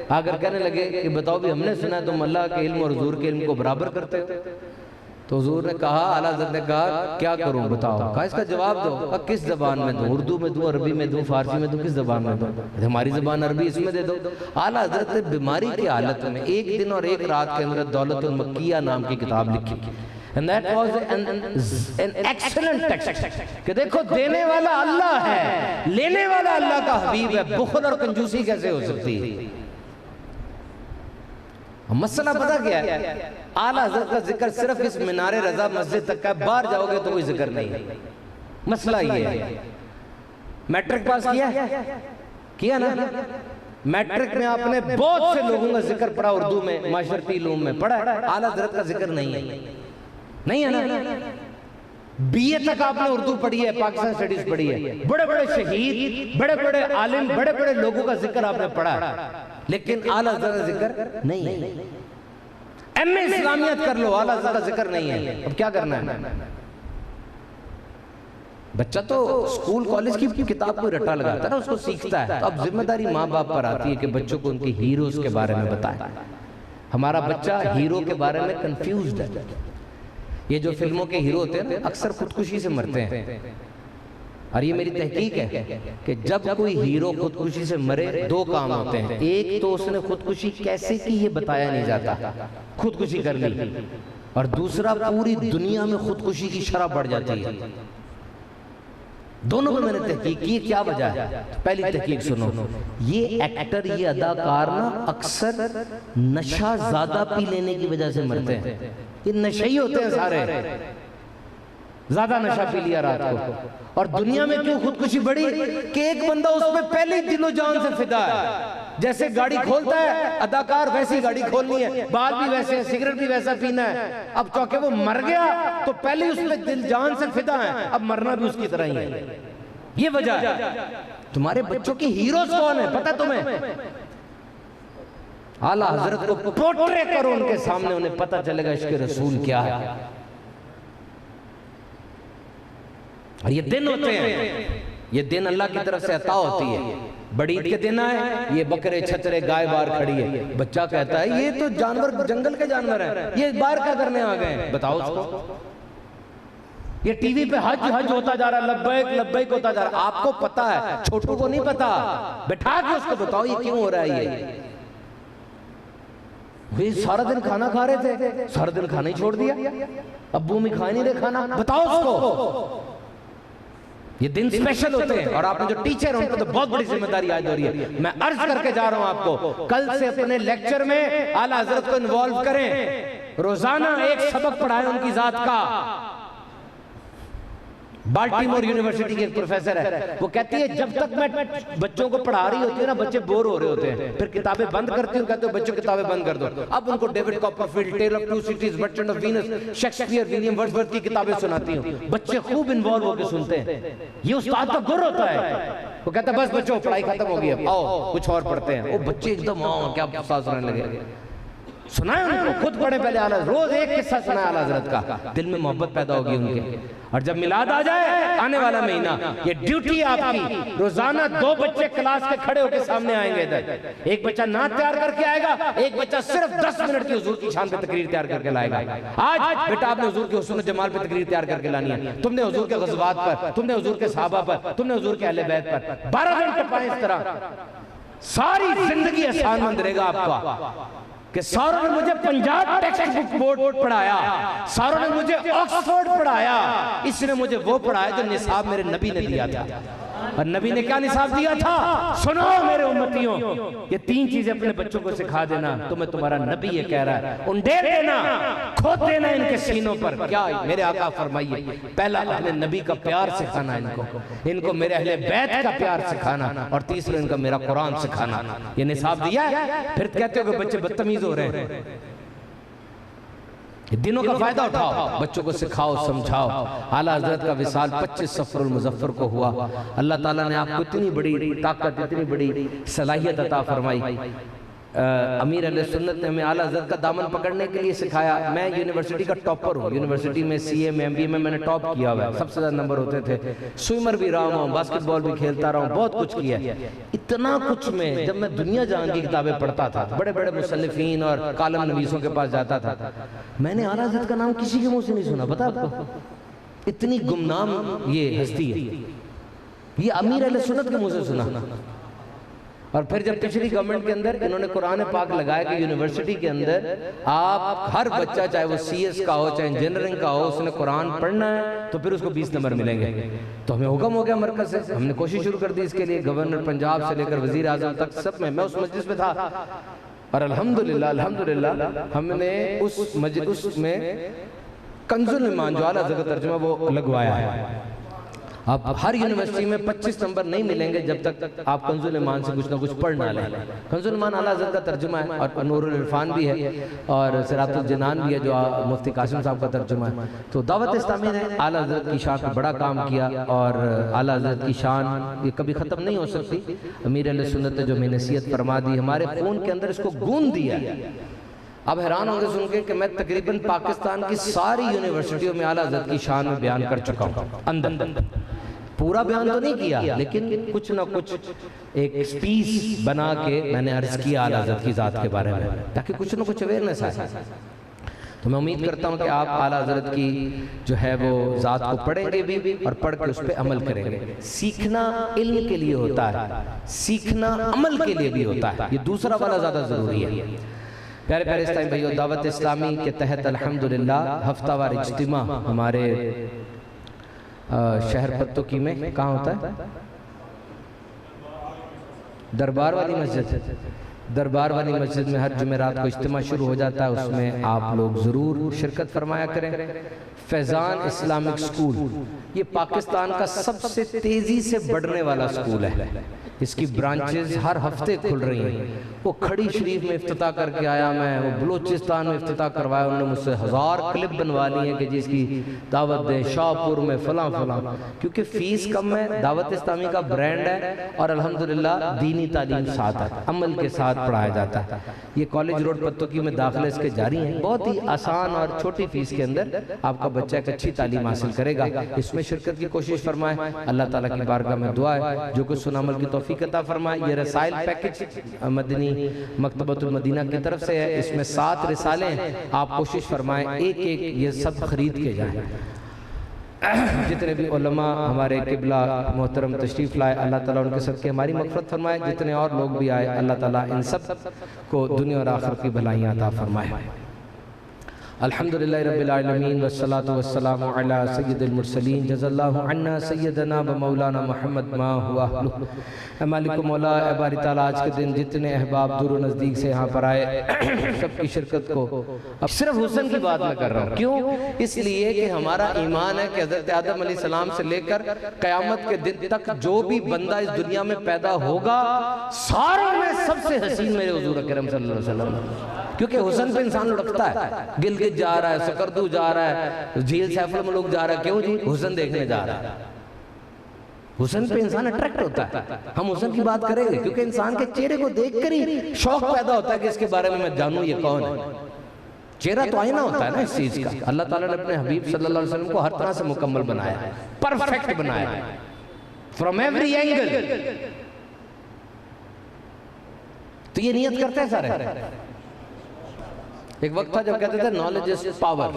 آ کر کہنے لگے کہ بتاؤ بھی ہم نے سنا ہے تم اللہ کے علم اور حضور کے علم کو برابر کرتے ہو، تو حضور نے کہا، اعلیٰ حضرت نے کہا کیا کروں بتاؤ؟ کہا اس کا جواب دو۔ کہا کس زبان میں دوں؟ اردو میں دوں، عربی میں دوں، فارسی میں دوں، کس زبان میں دوں؟ ہماری زبان عربی، اس میں دے دو۔ اعلیٰ حضرت نے بیماری کی حالت میں 1 دن اور 1 رات کے اندر دولت المکیہ نام کی کتاب لکھی، and that was an excellent text کہ دیکھو دینے والا اللہ ہے، لینے والا اللہ کا حبیب ہے، بخل اور کنجوسی کیسے ہو سکتی ہے؟ مسئلہ پتہ کیا ہے؟ اعلیٰ حضرت کا ذکر صرف اس منار رضا مسجد تک کا ہے، باہر جاؤ گے تو کوئی ذکر نہیں ہے۔ مسئلہ یہ ہے، میٹرک پاس کیا نا؟ میٹرک میں آپ نے بہت سے لوگوں کا ذکر پڑھا، اردو میں، معاشرتی علوم میں پڑھا، اعلیٰ حضرت کا ذکر نہیں ہے نا؟ بی اے تک آپ نے اردو پڑھی ہے، پاکستان اسٹڈیز پڑھی ہے، بڑے بڑے شہید، بڑے بڑے عالم، بڑے بڑے لوگوں کا ذکر آپ نے پڑھا ہے، لیکن اعلیٰ حضرت کا ذکر نہیں ہے۔ ایم اے اسلامیت کر لو، اعلیٰ حضرت کا ذکر نہیں ہے، اب کیا کرنا ہے؟ بچہ تو اسکول کالج کی کتاب کو رٹا لگاتا ہے نا، اس کو سیکھتا ہے، تو اب ذمہ داری ماں باپ پر آتی ہے کہ بچوں کو ان کی ہیروز کے بارے میں بتائیں۔ ہمارا بچہ ہیرو کے بارے میں کنفیوزڈ ہے۔ یہ جو فلموں کے ہیرو ہوتے ہیں اکثر خودکشی سے مرتے ہیں، اور یہ میری تحقیق ہے کہ جب کوئی ہیرو خودکشی سے مرے 2 کام ہوتے ہیں، ایک تو اس نے خودکشی کیسے کی یہ بتایا نہیں جاتا، خودکشی کر لی، اور دوسرا پوری دنیا میں خودکشی کی شرح بڑھ جاتی ہے۔ دونوں میں میں نے تحقیق کی، کیا وجہ ہے؟ پہلی تحقیق سنو، یہ ایکٹر، یہ اداکار نا اکثر نشہ زیادہ پی لینے کی وجہ سے مرتے ہیں، یہ نشئی ہوتے ہیں سارے، زیادہ نشہ پی لیا رات کو۔ اور دنیا میں کیوں خودکشی بڑھی کہ ایک بندہ اس میں پہلے دل و جان سے فدا ہے، جیسے گاڑی کھولتا ہے اداکار ویسی گاڑی کھولنی ہے، بال بھی ویسے ہیں، سگریٹ بھی ویسا پینا ہے، اب چونکہ وہ مر گیا تو پہلے اس میں دل جان سے فدا ہے، اب مرنا بھی اس کی طرح ہی ہے۔ یہ وجہ ہے۔ تمہارے بچوں کی ہیروز کون ہیں پتہ تمہیں؟ اعلیٰ حضرت کو پورٹرے کرو ان کے سامنے، انہیں پتہ چلے گا عشق رسول کیا ہے۔ اور یہ دن ہوتے ہیں، یہ دن اللہ کی طرف سے عطا ہوتی ہے۔ بڑی عید کے دن آئے، یہ بکرے چھترے گائے بار کھڑی ہے، بچہ کہتا ہے یہ تو جانور جنگل کے جانور ہیں، یہ بار کیا کرنے آ گئے ہیں؟ بتاؤ اس کو۔ یہ ٹی وی پہ حج ہوتا جا رہا ہے، لبیک لبیک ہوتا جا رہا ہے، آپ کو پتہ ہے، چھوٹوں کو نہیں پتہ، بٹھا کے اس کو بتاؤ یہ کیوں ہو رہا ہے۔ یہ وہ سارا دن کھانا کھا رہے تھے، سارا دن کھانا ہی چھوڑ دیا، ابو امی کھا نہیں رہے کھانا، بتاؤ اس کو۔ یہ دن سپیشل ہوتے ہیں، اور آپ نے جو ٹیچر ہیں ان کو تو بہت بڑی ذمہ داری عائد ہو رہی ہے۔ میں عرض کر کے جا رہا ہوں آپ کو، کل سے اپنے لیکچر میں اعلیٰ حضرت کو انوالو کریں، روزانہ ایک سبق پڑھائیں ان کی ذات کا۔ بالٹیمور یونیورسٹی کی ایک پروفیسر ہے، وہ کہتی ہے جب تک میں بچوں کو پڑھا رہی ہوتی ہے نا، بچے بور ہو رہے ہوتے ہیں، پھر کتابیں بند کرتی ہوں، کہتے ہیں بچوں کتابیں بند کر دو۔ اب ان کو David Copperfield, Tale of Two Cities, Merchant of Venice, Shakespeare, William Wordsworth کی کتابیں سناتی ہوں، بچے خوب انوالو ہو کے سنتے ہیں۔ یہ استاد کا گر ہوتا ہے، وہ کہتا ہے بس بچوں پڑھائی ختم ہو گئی، اب آؤ کچھ اور پڑھتے ہیں۔ وہ بچے ایک دم کیا استاد سنانے لگے، سنائیں ان کو، خود پڑھیں پہلے اعلیٰ حضرت، روز ایک قصہ سنائیں اعلیٰ حضرت کا، دل میں محبت پیدا ہوگی ان کے۔ اور جب میلاد آ جائے آنے والا مہینہ، یہ ڈیوٹی آپ کی، روزانہ 2 بچے کلاس کے کھڑے ہو کے سامنے آئیں گے ادھر، ایک بچہ نعت تیار کر کے آئے گا، ایک بچہ صرف 10 منٹ کی حضور کی شان پہ تقریر تیار کر کے لائے گا۔ آج بیٹا آپ نے حضور کے حسن و جمال پہ تقریر تیار کر کے لانی ہے، تم نے حضور کے غزوات پر، تم نے حضور کے صحابہ پر، تم نے حضور کے اہل بیت پر 12 دن ٹپائیں اس طرح، ساری زندگی آسان مند رہے گا آپ کا۔ کہ ساروں نے مجھے پنجاب ٹیکسٹ بک بورڈ پڑھایا، ساروں نے مجھے آکسفورڈ پڑھایا، اس نے مجھے وہ پڑھایا جو نصاب میرے نبی نے دیا تھا۔ اور نبی نے کیا نصاب دیا تھا؟ سنو میرے امتیوں، یہ 3 چیزیں اپنے بچوں کو سکھا دینا، تمہیں تمہارا نبی یہ کہہ رہا ہے، انڈیر دینا، کھود دینا ان کے سینوں پر۔ کیا میرے آقا فرمائیے، پہلا اپنے نبی کا پیار سکھانا ان کو میرے اہل بیت کا پیار سکھانا، اور تیسرا ان کا میرا قرآن سکھانا۔ یہ نصاب دیا ہے، پھر کہتے ہو کہ بچے بدتمیز ہو رہے ہیں۔ دنوں کا فائدہ اٹھاؤ، بچوں کو سکھاؤ، سمجھاؤ۔ اعلیٰ حضرت کا وصال 25 صفر المظفر کو ہوا۔ اللہ تعالیٰ نے آپ کو اتنی بڑی طاقت، اتنی بڑی صلاحیت عطا فرمائی۔ امیر علیہ سنت نے ہمیں اعلیٰ حضرت کا دامن پکڑنے کے لیے سکھایا۔ میں یونیورسٹی کا ٹاپر ہوں، یونیورسٹی میں سی اے میں MBA میں نے ٹاپ کیا ہوا ہے، سب سے زیادہ نمبر ہوتے تھے، سوئمر بھی رہا ہوں، باسکٹ بال بھی کھیلتا رہا ہوں، بہت کچھ کیا ہے۔ اتنا کچھ میں جب میں دنیا جہاں کی کتابیں پڑھتا تھا، بڑے بڑے مصنفین اور کالم نویسوں کے پاس جاتا تھا، میں نے اعلیٰ حضرت کا نام کسی کے منہ سے نہیں سنا، پتا آپ کو؟ اتنی گمنام یہ ہستی ہے، یہ امیر علیہ سنت کے منہ سے سنا۔ اور پھر جب پچھلی گورنمنٹ کے اندر انہوں نے قرآن پاک لگایا کہ یونیورسٹی کے اندر آپ ہر بچہ چاہے وہ CS کا ہو چاہے انجینئرنگ کا ہو، اس نے قرآن پڑھنا ہے تو پھر اس کو 20 نمبر ملیں گے۔ تو ہمیں حکم ہو گیا مرکز سے، ہم نے کوشش شروع کر دی اس کے لیے، گورنر پنجاب سے لے کر وزیر اعظم تک سب میں اس مجلس میں تھا، اور الحمدللہ ہم نے اس مجلس میں کنز الایمان جو اعلیٰ حضرت کا ترجمہ وہ لگوایا ہے۔ اب ہر یونیورسٹی میں 25 نمبر نہیں ملیں گے جب تک آپ کنز الایمان سے کچھ نہ کچھ پڑھ نہ لیں۔ کنز الایمان اعلیٰ حضرت کا ترجمہ ہے، اور نور العرفان بھی ہے، اور صراط الجنان بھی ہے جو مفتی قاسم صاحب کا ترجمہ ہے۔ تو دعوت اسلامی نے اعلیٰ حضرت کی شان کا بڑا کام کیا، اور اعلیٰ حضرت کی شان یہ کبھی ختم نہیں ہو سکتی۔ امیر علیہ سنت نے جو میں نصیحت فرما دی، ہمارے خون کے اندر اس کو گون دیا ہے۔ اب حیران ہوں گے سن کے کہ میں تقریباً پاکستان کی ساری یونیورسٹیوں میں اعلیٰ حضرت کی شان میں بیان کر چکا ہوں، اندر پورا بیان تو نہیں کیا، لیکن کچھ نہ کچھ ایک سپیس بنا کے میں نے عرض کیا اعلیٰ حضرت کی ذات کے بارے میں، تاکہ کچھ نہ کچھ اویئرنیس آئے۔ تو میں امید کرتا ہوں کہ آپ اعلیٰ حضرت کی جو ہے وہ ذات کو پڑھیں گے بھی، اور پڑھ کے اس پہ عمل کریں گے۔ سیکھنا علم کے لیے ہوتا ہے، سیکھنا عمل کے لیے بھی ہوتا ہے، یہ دوسرا والا زیادہ ضروری ہے۔ پیارے پیارے اسلامی بھائیو، دعوت اسلامی کے تحت الحمدللہ ہفتہ وار اجتماع ہمارے شہر پتوکی میں کہاں ہوتا ہے؟ دربار والی مسجد، دربار والی مسجد میں ہر جمعرات کو اجتماع شروع ہو جاتا ہے، اس میں آپ لوگ ضرور شرکت فرمایا کریں۔ فیضان اسلامک سکول یہ پاکستان کا سب سے تیزی سے بڑھنے والا سکول ہے، اس کی برانچز ہر ہفتے کھل رہی ہیں۔ وہ کھڑی شریف میں افتتاح کر کے آیا میں، وہ بلوچستان میں افتتاح کروایا، انہوں نے مجھ سے 1000 کلپ بنوا لی ہیں کہ جس کی دعوت دیں، شاہپور میں فلاں فلاں، کیونکہ فیس کم ہے، دعوت اسلامی کا برینڈ ہے، اور الحمدللہ دینی تعلیم ساتھ ہے، عمل کے ساتھ پڑھایا جاتا ہے۔ یہ کالج روڈ پتوکی میں داخلے اس کے جاری ہیں، بہت ہی آسان اور چھوٹی فیس کے اندر آپ کا بچہ ایک اچھی تعلیم حاصل کرے گا۔ اس میں شرکت کی کوشش فرمائیں، اللہ تعالیٰ کی بارگاہ میں دعا ہے جو کہ سن عمل کی توفیق عطا فرمائے۔ یہ رسائل پیکج مدنی مکتبۃ المدینہ کی طرف سے ہے، اس میں 7 رسالے ہیں، آپ کوشش فرمائیں ایک ایک یہ سب خرید کے جائیں۔ جتنے بھی علماء ہمارے قبلہ محترم تشریف لائے، اللہ تعالیٰ ان کے صدقے ہماری مغفرت فرمائے، جتنے اور لوگ بھی آئے اللہ تعالیٰ ان سب کو دنیا اور آخرت کی بھلائیاں عطا فرمائے۔ الحمدللہ رب العالمین والصلاة والسلام علی سید المرسلین، جزا اللہ عنا سیدنا و مولانا محمد ما ہوا اہلہ۔ اے مالک و مولا، اے باری تعالیٰ، آج کے دن جتنے احباب دور و نزدیک سے یہاں پر آئے سب کی شرکت کو، اب صرف حسن کی بات میں کر رہا ہوں، کیوں؟ اس لیے کہ ہمارا ایمان ہے کہ حضرت آدم علیہ السلام سے لے کر قیامت کے دن تک جو بھی بندہ اس دنیا میں پیدا ہوگا ساروں میں سب سے حسین میرے حضور اکرم صلی اللہ علیہ وسلم، کیونکہ حسن پہ انسان لڑکتا ہے، گلگت جا رہا ہے، سکردو جا رہا ہے، جھیل سیف الملوک جا رہا ہے، کیوں جی؟ حسن دیکھنے جا رہا ہے۔ حسن پہ انسان اٹریکٹ ہوتا ہے، ہم حسن کی بات کریں گے کیونکہ انسان کے چہرے کو دیکھ کر ہی شوق پیدا ہوتا ہے کہ اس کے بارے میں جانوں یہ کون ہے۔ چہرہ تو آئینہ ہوتا ہے نا اس چیز کا۔ اللہ تعالیٰ نے اپنے حبیب صلی اللہ علیہ وسلم کو ہر طرح سے مکمل بنایا ہے، پرفیکٹ بنایا ہے، فرام ایوری اینگل۔ تو یہ نیت کرتے ہیں سارے۔ ایک وقت تھا جب کہتے تھے نالج از پاور،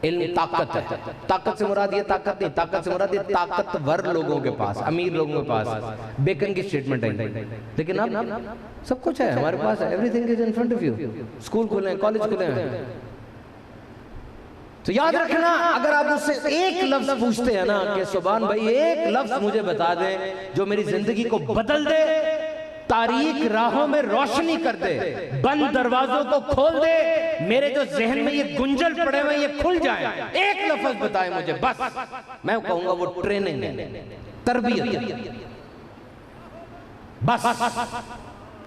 علم طاقت ہے۔ طاقت سے مراد یہ طاقت نہیں، طاقت سے مراد یہ طاقتور لوگوں کے پاس، امیر لوگوں کے پاس۔ بیکن کی سٹیٹمنٹ ہے، لیکن اب سب کچھ ہے ہمارے پاس، everything is in front of you۔ School کھلے ہیں، کالج کھلے ہیں۔ تو یاد رکھنا، اگر آپ مجھ سے ایک لفظ پوچھتے ہیں نا کہ سبحان بھائی ایک لفظ مجھے بتا دیں جو میری زندگی کو بدل دے، تاریک راہوں میں روشنی کر دے، بند دروازوں کو کھول دے، میرے جو ذہن میں یہ گنجل پڑے ہوئے یہ کھل جائیں، ایک لفظ بتائیں مجھے بس، میں کہوں گا وہ ٹریننگ ہے، تربیت، بس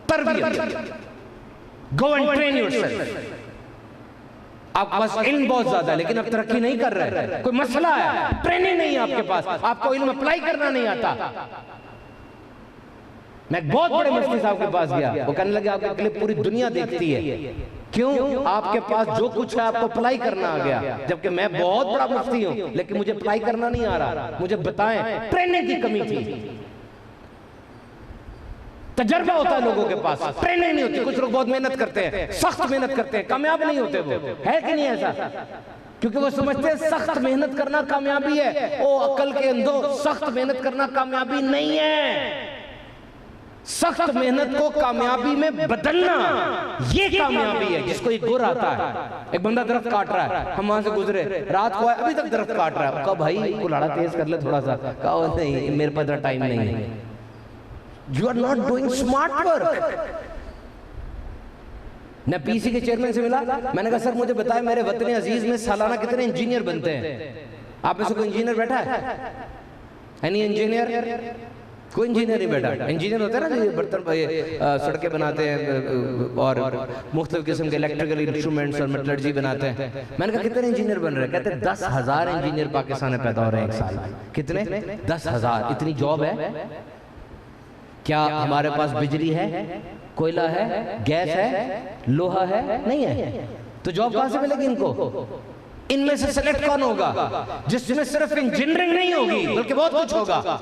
تربیت۔ Go and train yourself۔ آپ کے پاس علم بہت زیادہ ہے لیکن اب ترقی نہیں کر رہے، کوئی مسئلہ ہے، ٹریننگ نہیں ہے آپ کے پاس، آپ کو علم اپلائی کرنا نہیں آتا۔ میں ایک بہت بڑے مفتی صاحب کے پاس گیا، وہ کہنے لگے آپ کے کلپ پوری دنیا دیکھتی ہے، کیوں؟ آپ کے پاس جو کچھ ہے آپ کو اپلائی کرنا آ گیا، جبکہ میں بہت بڑا مفتی ہوں لیکن مجھے اپلائی کرنا نہیں آ رہا، مجھے بتائیں، ٹریننگ کی کمی تھی۔ تجربہ ہوتا ہے لوگوں کے پاس، ٹریننگ نہیں ہوتی۔ کچھ لوگ بہت محنت کرتے ہیں، سخت محنت کرتے ہیں، کامیاب نہیں ہوتے، وہ ہے کہ نہیں ایسا؟ کیونکہ وہ سمجھتے ہیں سخت محنت کرنا کامیابی ہے۔ او عقل کے اندھو، سخت محنت کرنا کامیابی نہیں ہے، سخت محنت کو کامیابی میں بدلنا یہ کامیابی ہے، جس کو ایک گر آتا ہے۔ ایک بندہ درخت کاٹ رہا ہے، ہم وہاں سے گزرے، رات کو آئے، ابھی تک درخت کاٹ رہا ہے، کہا بھائی کلاڑا تیز کر لے تھوڑا سا، کہا نہیں میرے پاس اتنا ٹائم نہیں ہے۔ You are not doing smart work۔ میں پی سی کے چیئرمین سے ملا، میں نے کہا سر مجھے بتائیں میرے وطن عزیز میں سالانہ کتنے انجینئر بنتے ہیں؟ آپ میں سے کوئی انجینئر بیٹھا ہے؟ Any engineer? کوئی انجینئر نہیں بیٹھا۔ انجینئر ہوتے ہیں نا جو برتن سڑکیں بناتے ہیں اور مختلف قسم کے الیکٹریکل انسٹرومنٹس اور میٹلرجی بناتے ہیں۔ میں نے کہا کتنے انجینئر بن رہے ہیں؟ کہتے ہیں 10,000 انجینئر پاکستان میں پیدا ہو رہے ہیں ایک سال میں۔ کتنے؟ 10,000۔ اتنی جاب ہے؟ کیا ہمارے پاس بجلی ہے، کوئلہ ہے، گیس ہے، لوہا ہے؟ نہیں ہے۔ تو جاب کہاں سے ملے گی ان کو؟ ان میں سے سلیکٹ کون ہوگا جس میں صرف انجینئرنگ نہیں ہوگی بلکہ بہت کچھ ہوگا؟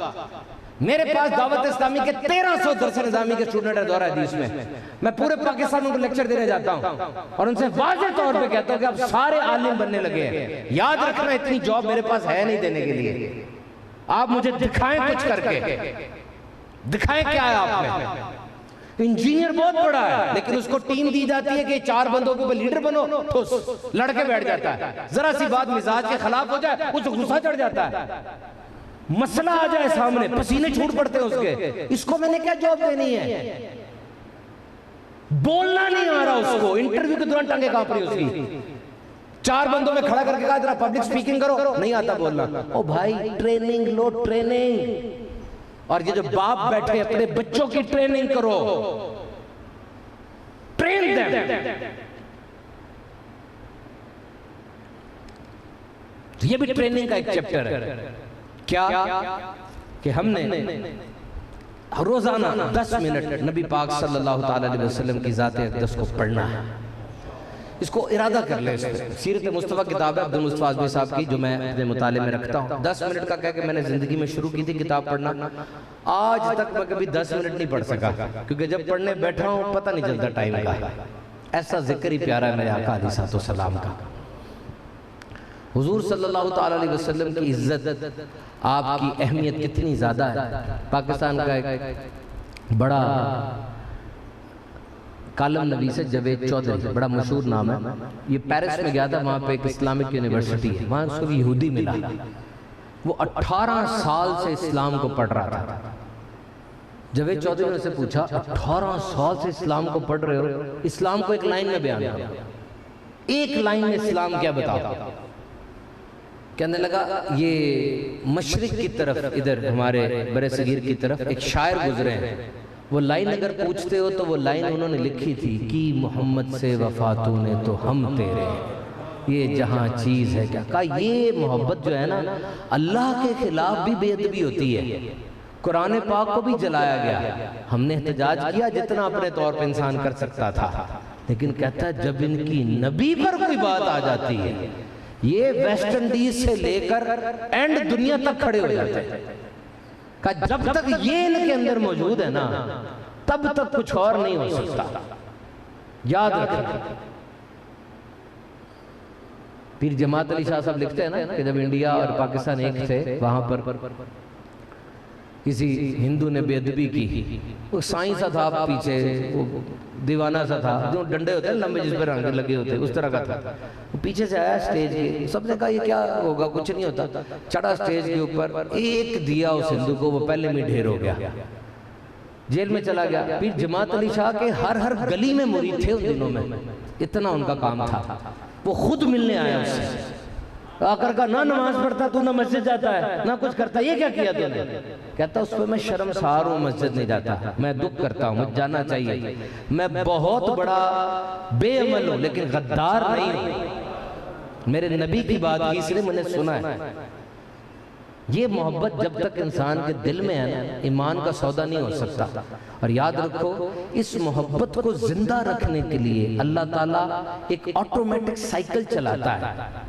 میرے پاس دعوت اسلامی کے 1300 درس نظامی کے اسٹوڈنٹ ہے دورہ حدیث میں پورے پاکستان میں لیکچر دینے جاتا ہوں اور ان سے واضح طور پہ کہتا ہوں کہ آپ سارے عالم بننے لگے ہیں، یاد رکھنا اتنی جاب میرے پاس ہے نہیں دینے کے لیے، آپ مجھے دکھائیں کچھ کر کے، دکھائیں کیا ہے آپ میں۔ انجینئر بہت بڑا ہے لیکن اس کو ٹیم دی جاتی ہے کہ 4 بندوں کے اوپر لیڈر بنو، ٹھوس لڑکے بیٹھ جاتا ہے، ذرا سی بات مزاج کے خلاف ہو جائے اس کو غصہ چڑھ جاتا ہے، مسئلہ آ جائے سامنے پسینے چھوٹ پڑتے ہیں اس کے، اس کو میں نے کیا جاب دینی ہے؟ بولنا نہیں آ رہا اس کو، انٹرویو کے دوران ٹانگیں کانپ رہی اس کی، 4 بندوں میں کھڑا کر کے کہا ذرا پبلک سپیکنگ کرو، نہیں آتا بولنا۔ او بھائی ٹریننگ لو، ٹریننگ۔ اور یہ جو باپ بیٹھے اپنے بچوں کی ٹریننگ کرو، ٹرین دیم۔ یہ بھی ٹریننگ کا ایک چیپٹر ہے، کیا کہ ہم نے روزانہ 10 منٹ نبی پاک صلی اللہ علیہ وسلم کی ذات اقدس کو پڑھنا ہے۔ اس کو ارادہ کر لیں، سیرت مصطفیٰ کتاب ہے عبد المصطفیٰ اعظمی صاحب کی جو میں اپنے مطالعے میں رکھتا ہوں، 10 منٹ کا کہہ کہ میں نے زندگی میں شروع کی تھی کتاب پڑھنا، آج تک میں کبھی 10 منٹ نہیں پڑھ سکا کیونکہ جب پڑھنے بیٹھا ہوں پتہ نہیں چلتا ٹائم کا، ایسا ذکر ہی پیارا ہے میرے آقا علیہ الصلوۃ والسلام کا۔ حضور صلی اللہ تعالیٰ علیہ وسلم کی عزت، آپ کی اہمیت کتنی زیادہ ہے۔ پاکستان کا ایک بڑا کالم نویس ہے جاوید چودھری، بڑا مشہور نام ہے، یہ پیرس میں گیا تھا، وہاں پہ ایک اسلامک یونیورسٹی ہے، وہاں اس کو یہودی ملا، وہ 18 سال سے اسلام کو پڑھ رہا تھا۔ جاوید چودھری نے سے پوچھا 18 سال سے اسلام کو پڑھ رہے ہو، اسلام کو ایک لائن میں بیان کرو، ایک لائن میں اسلام کیا بتاؤ؟ کہنے لگا یہ مشرق کی طرف، ادھر ہمارے برِ صغیر کی طرف ایک شاعر گزرے ہیں، وہ لائن اگر پوچھتے ہو تو وہ لائن انہوں نے لکھی تھی کہ محمد سے وفا تو نے تو ہم تیرے، یہ جہاں چیز ہے کیا۔ کہا یہ محبت جو ہے نا، اللہ کے خلاف بھی بے ادبی ہوتی ہے، قرآن پاک کو بھی جلایا گیا، ہم نے احتجاج کیا جتنا اپنے طور پہ انسان کر سکتا تھا، لیکن کہتا ہے جب ان کی نبی پر کوئی بات آ جاتی ہے، یہ ویسٹ انڈیز سے لے کر اینڈ دنیا تک کھڑے ہو جاتے ہیں۔ کہا جب تک یہ ان کے اندر موجود ہے نا، تب تک کچھ اور نہیں ہو سکتا، یاد رکھیں۔ پھر جماعت علی شاہ صاحب لکھتے ہیں نا کہ جب انڈیا اور پاکستان ایک تھے، وہاں پر کسی ہندو نے بے ادبی کی، وہ سائیں سا تھا پیچھے، وہ دیوانہ سا تھا، جو ڈنڈے ہوتے ہیں لمبے جس پہ رنگ لگے ہوتے، اس طرح کا تھا، وہ پیچھے سے آیا سٹیج کے، سب نے کہا یہ کیا ہوگا، کچھ نہیں ہوتا، چڑھا سٹیج کے اوپر، ایک دیا اس ہندو کو، وہ پہلے میں ڈھیر ہو گیا، جیل میں چلا گیا۔ پھر جماعت علی شاہ کے ہر گلی میں مرید تھے ان دنوں میں، اتنا ان کا کام تھا، وہ خود ملنے آیا اس سے، آ کر کہا نہ نماز پڑھتا تو، نہ مسجد جاتا ہے، نہ کچھ کرتا، یہ کیا کیا تو نے؟ کہتا اس پہ میں شرمسار ہوں، مسجد نہیں جاتا، میں دکھ کرتا ہوں، مجھے جانا چاہیے، میں بہت بڑا بے عمل ہوں لیکن غدار نہیں ہوں، میرے نبی کی بات کی اس لیے میں نے سنا ہے۔ یہ محبت جب تک انسان کے دل میں ہے نا، ایمان کا سودا نہیں ہو سکتا۔ اور یاد رکھو اس محبت کو زندہ رکھنے کے لیے اللہ تعالیٰ ایک آٹومیٹک سائیکل چلاتا ہے،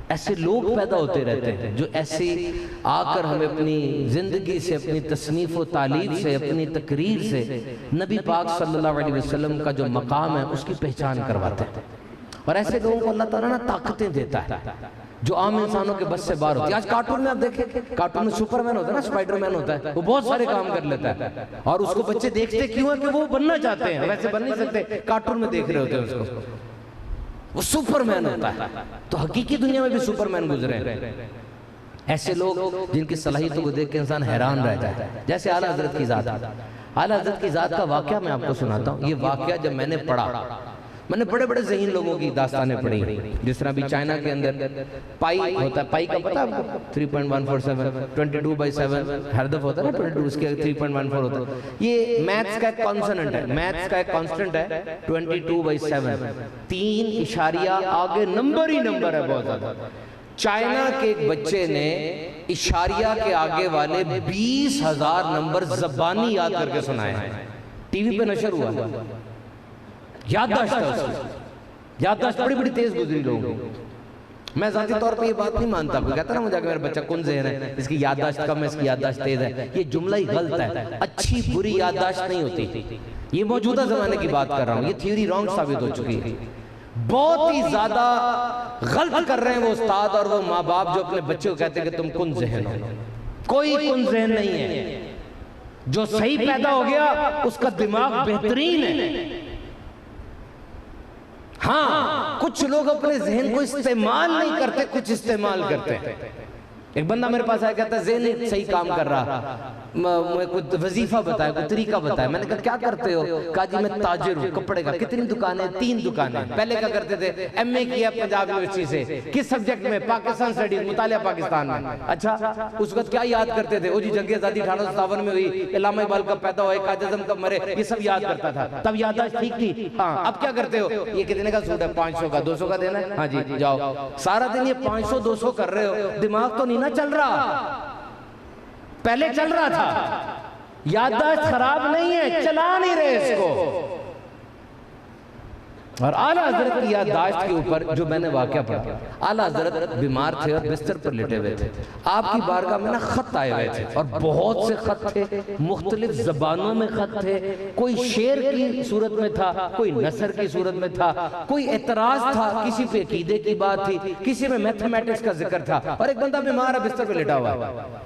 ایسے لوگ پیدا ہوتے رہتے ہیں جو ایسے آ کر ہمیں اپنی زندگی سے، اپنی تصنیف و تعلیف سے، اپنی تقریر سے نبی پاک صلی اللہ علیہ وسلم کا جو مقام ہے اس کی پہچان کرواتے ہیں۔ اور ایسے لوگوں کو اللہ تعالیٰ طاقتیں دیتا ہے جو عام انسانوں کے بس سے باہر ہوتی ہے۔ آج کارٹون میں آپ دیکھیں، کارٹون میں سپرمین ہوتا ہے نا، اسپائڈر مین ہوتا ہے، وہ بہت سارے کام کر لیتا ہے، اور اس کو بچے دیکھتے کیوں ہیں کہ وہ بننا چاہتے ہیں، ویسے بن نہیں سکتے، کارٹون میں دیکھ رہے ہوتے ہیں اس کو، وہ سپرمین ہوتا ہے۔ تو حقیقی دنیا میں بھی سپرمین گزرے ہیں، ایسے لوگ جن کی صلاحیتوں کو دیکھ کے انسان حیران رہ جاتا ہے، جیسے اعلیٰ حضرت کی ذات۔ اعلیٰ حضرت کی ذات کا واقعہ میں آپ کو سناتا ہوں۔ یہ واقعہ جب میں نے پڑھا، میں نے بڑے بڑے ذہین لوگوں کی داستانیں پڑھی، جس طرح بھی چائنا کے اندر پائی ہوتا ہے، پائی کا پتہ ہے آپ کو 3.147 22/7 ہردف ہوتا ہے نا 22، اس کے 3.14 ہوتا ہے۔ یہ میتھس کا ایک کانسننٹ ہے، میتھس کا ایک کانسٹنٹ ہے 22/7، 3 اشاریہ آگے نمبر ہی نمبر ہے بہت زیادہ۔ چائنا کے ایک بچے نے اشاریہ کے آگے والے 20,000 نمبر زبانی یاد کر کے سنائے ہیں، ٹی وی پہ نشر ہوا، یادداشت ہے اس کی، یادداشت بڑی بڑی تیز گزری لوگوں کو۔ میں ذاتی طور پہ یہ بات نہیں مانتا، کوئی کہتا نا مجھے کہ میرا بچہ کن ذہن ہے، اس کی یادداشت کم ہے، اس کی یادداشت تیز ہے، یہ جملہ ہی غلط ہے، اچھی بری یادداشت نہیں ہوتی، یہ موجودہ زمانے کی بات کر رہا ہوں، یہ تھیوری رانگ ثابت ہو چکی ہے۔ بہت ہی زیادہ غلط کر رہے ہیں وہ استاد اور وہ ماں باپ جو اپنے بچے کو کہتے ہیں کہ تم کن ذہن ہو، کوئی کن ذہن نہیں ہے، جو صحیح پیدا ہو گیا اس کا دماغ بہترین ہے۔ ہاں کچھ لوگ اپنے ذہن کو استعمال نہیں کرتے، کچھ استعمال کرتے ہیں۔ ایک بندہ میرے پاس آیا کہتا ہے ذہن صحیح کام کر رہا، میں کوئی وظیفہ بتایا، کوئی طریقہ بتایا، میں نے کہا کیا کرتے ہو؟ کہا جی میں تاجر ہوں کپڑے کا۔ کتنی دکانیں؟ 3 دکانیں۔ پہلے کیا کرتے تھے؟ ایم اے کیا پنجاب یونیورسٹی سے، کس سبجیکٹ میں؟ پاکستان سٹڈیز، مطالعہ پاکستان میں۔ اچھا اس وقت کیا یاد کرتے تھے؟ وہ جی جنگ آزادی 1857 میں ہوئی، علامہ اقبال کب پیدا ہوئے، قائد اعظم کب مرے، یہ سب یاد کرتا تھا، تب یادداشت ٹھیک تھی۔ ہاں اب کیا کرتے ہو؟ یہ کتنے کا سوٹ ہے؟ 500 کا، 200 کا دینا ہے، ہاں جی جاؤ۔ سارا دن یہ 500 200 کر رہے ہو، دماغ تو نہیں نہ چل رہا، پہلے چل رہا تھا، یادداشت خراب نہیں ہے، چلا نہیں رہے اس کو۔ اور اعلیٰ حضرت کی یادداشت کے اوپر جو میں نے واقعہ پڑھا، اعلیٰ حضرت بیمار تھے اور بستر پر لیٹے ہوئے تھے، آپ کی بارگاہ میں نا خط آئے ہوئے تھے، اور بہت سے خط تھے، مختلف زبانوں میں خط تھے، کوئی شعر کی صورت میں تھا، کوئی نثر کی صورت میں تھا، کوئی اعتراض تھا، کسی پہ عقیدے کی بات تھی، کسی میں میتھمیٹکس کا ذکر تھا، اور ایک بندہ بیمار ہے بستر پہ لیٹا ہوا ہے۔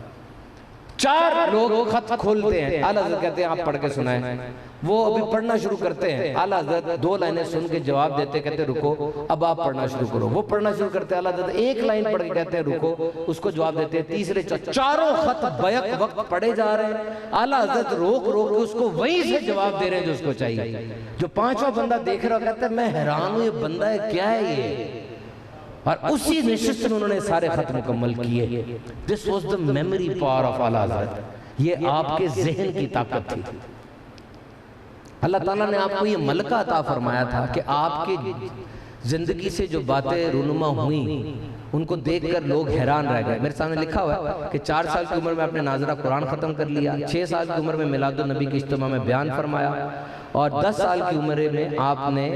4 لوگ خط کھولتے ہیں، اعلیٰ حضرت کہتے ہیں آپ پڑھ کے سنائیں، وہ ابھی پڑھنا شروع کرتے ہیں، اعلیٰ حضرت 2 لائنیں سن کے جواب دیتے، کہتے ہیں رکو اب آپ پڑھنا شروع کرو، وہ پڑھنا شروع کرتے ہیں، اعلیٰ حضرت 1 لائن پڑھ کے کہتے ہیں رکو، اس کو جواب دیتے ہیں، تیسرے چاروں خط بیک وقت پڑھے جا رہے ہیں، اعلیٰ حضرت روک کے اس کو وہیں سے جواب دے رہے ہیں جو اس کو چاہیے۔ جو 5واں بندہ دیکھ رہا کہتا ہے میں حیران ہوں، یہ بندہ ہے کیا ہے یہ، اور اسی نشست میں انہوں نے سارے خط مکمل کیے۔ This was the memory power of اعلیٰ حضرت، یہ آپ کے ذہن کی طاقت تھی۔ اللہ تعالیٰ نے آپ کو یہ ملکہ عطا فرمایا تھا کہ آپ کی زندگی سے جو باتیں رونما ہوئیں ان کو دیکھ کر لوگ حیران رہ گئے۔ میرے سامنے لکھا ہوا ہے کہ 4 سال کی عمر میں آپ نے ناظرہ قرآن ختم کر لیا، 6 سال کی عمر میں میلاد النبی کی اجتماع میں بیان فرمایا، اور 10 سال کی عمر میں آپ نے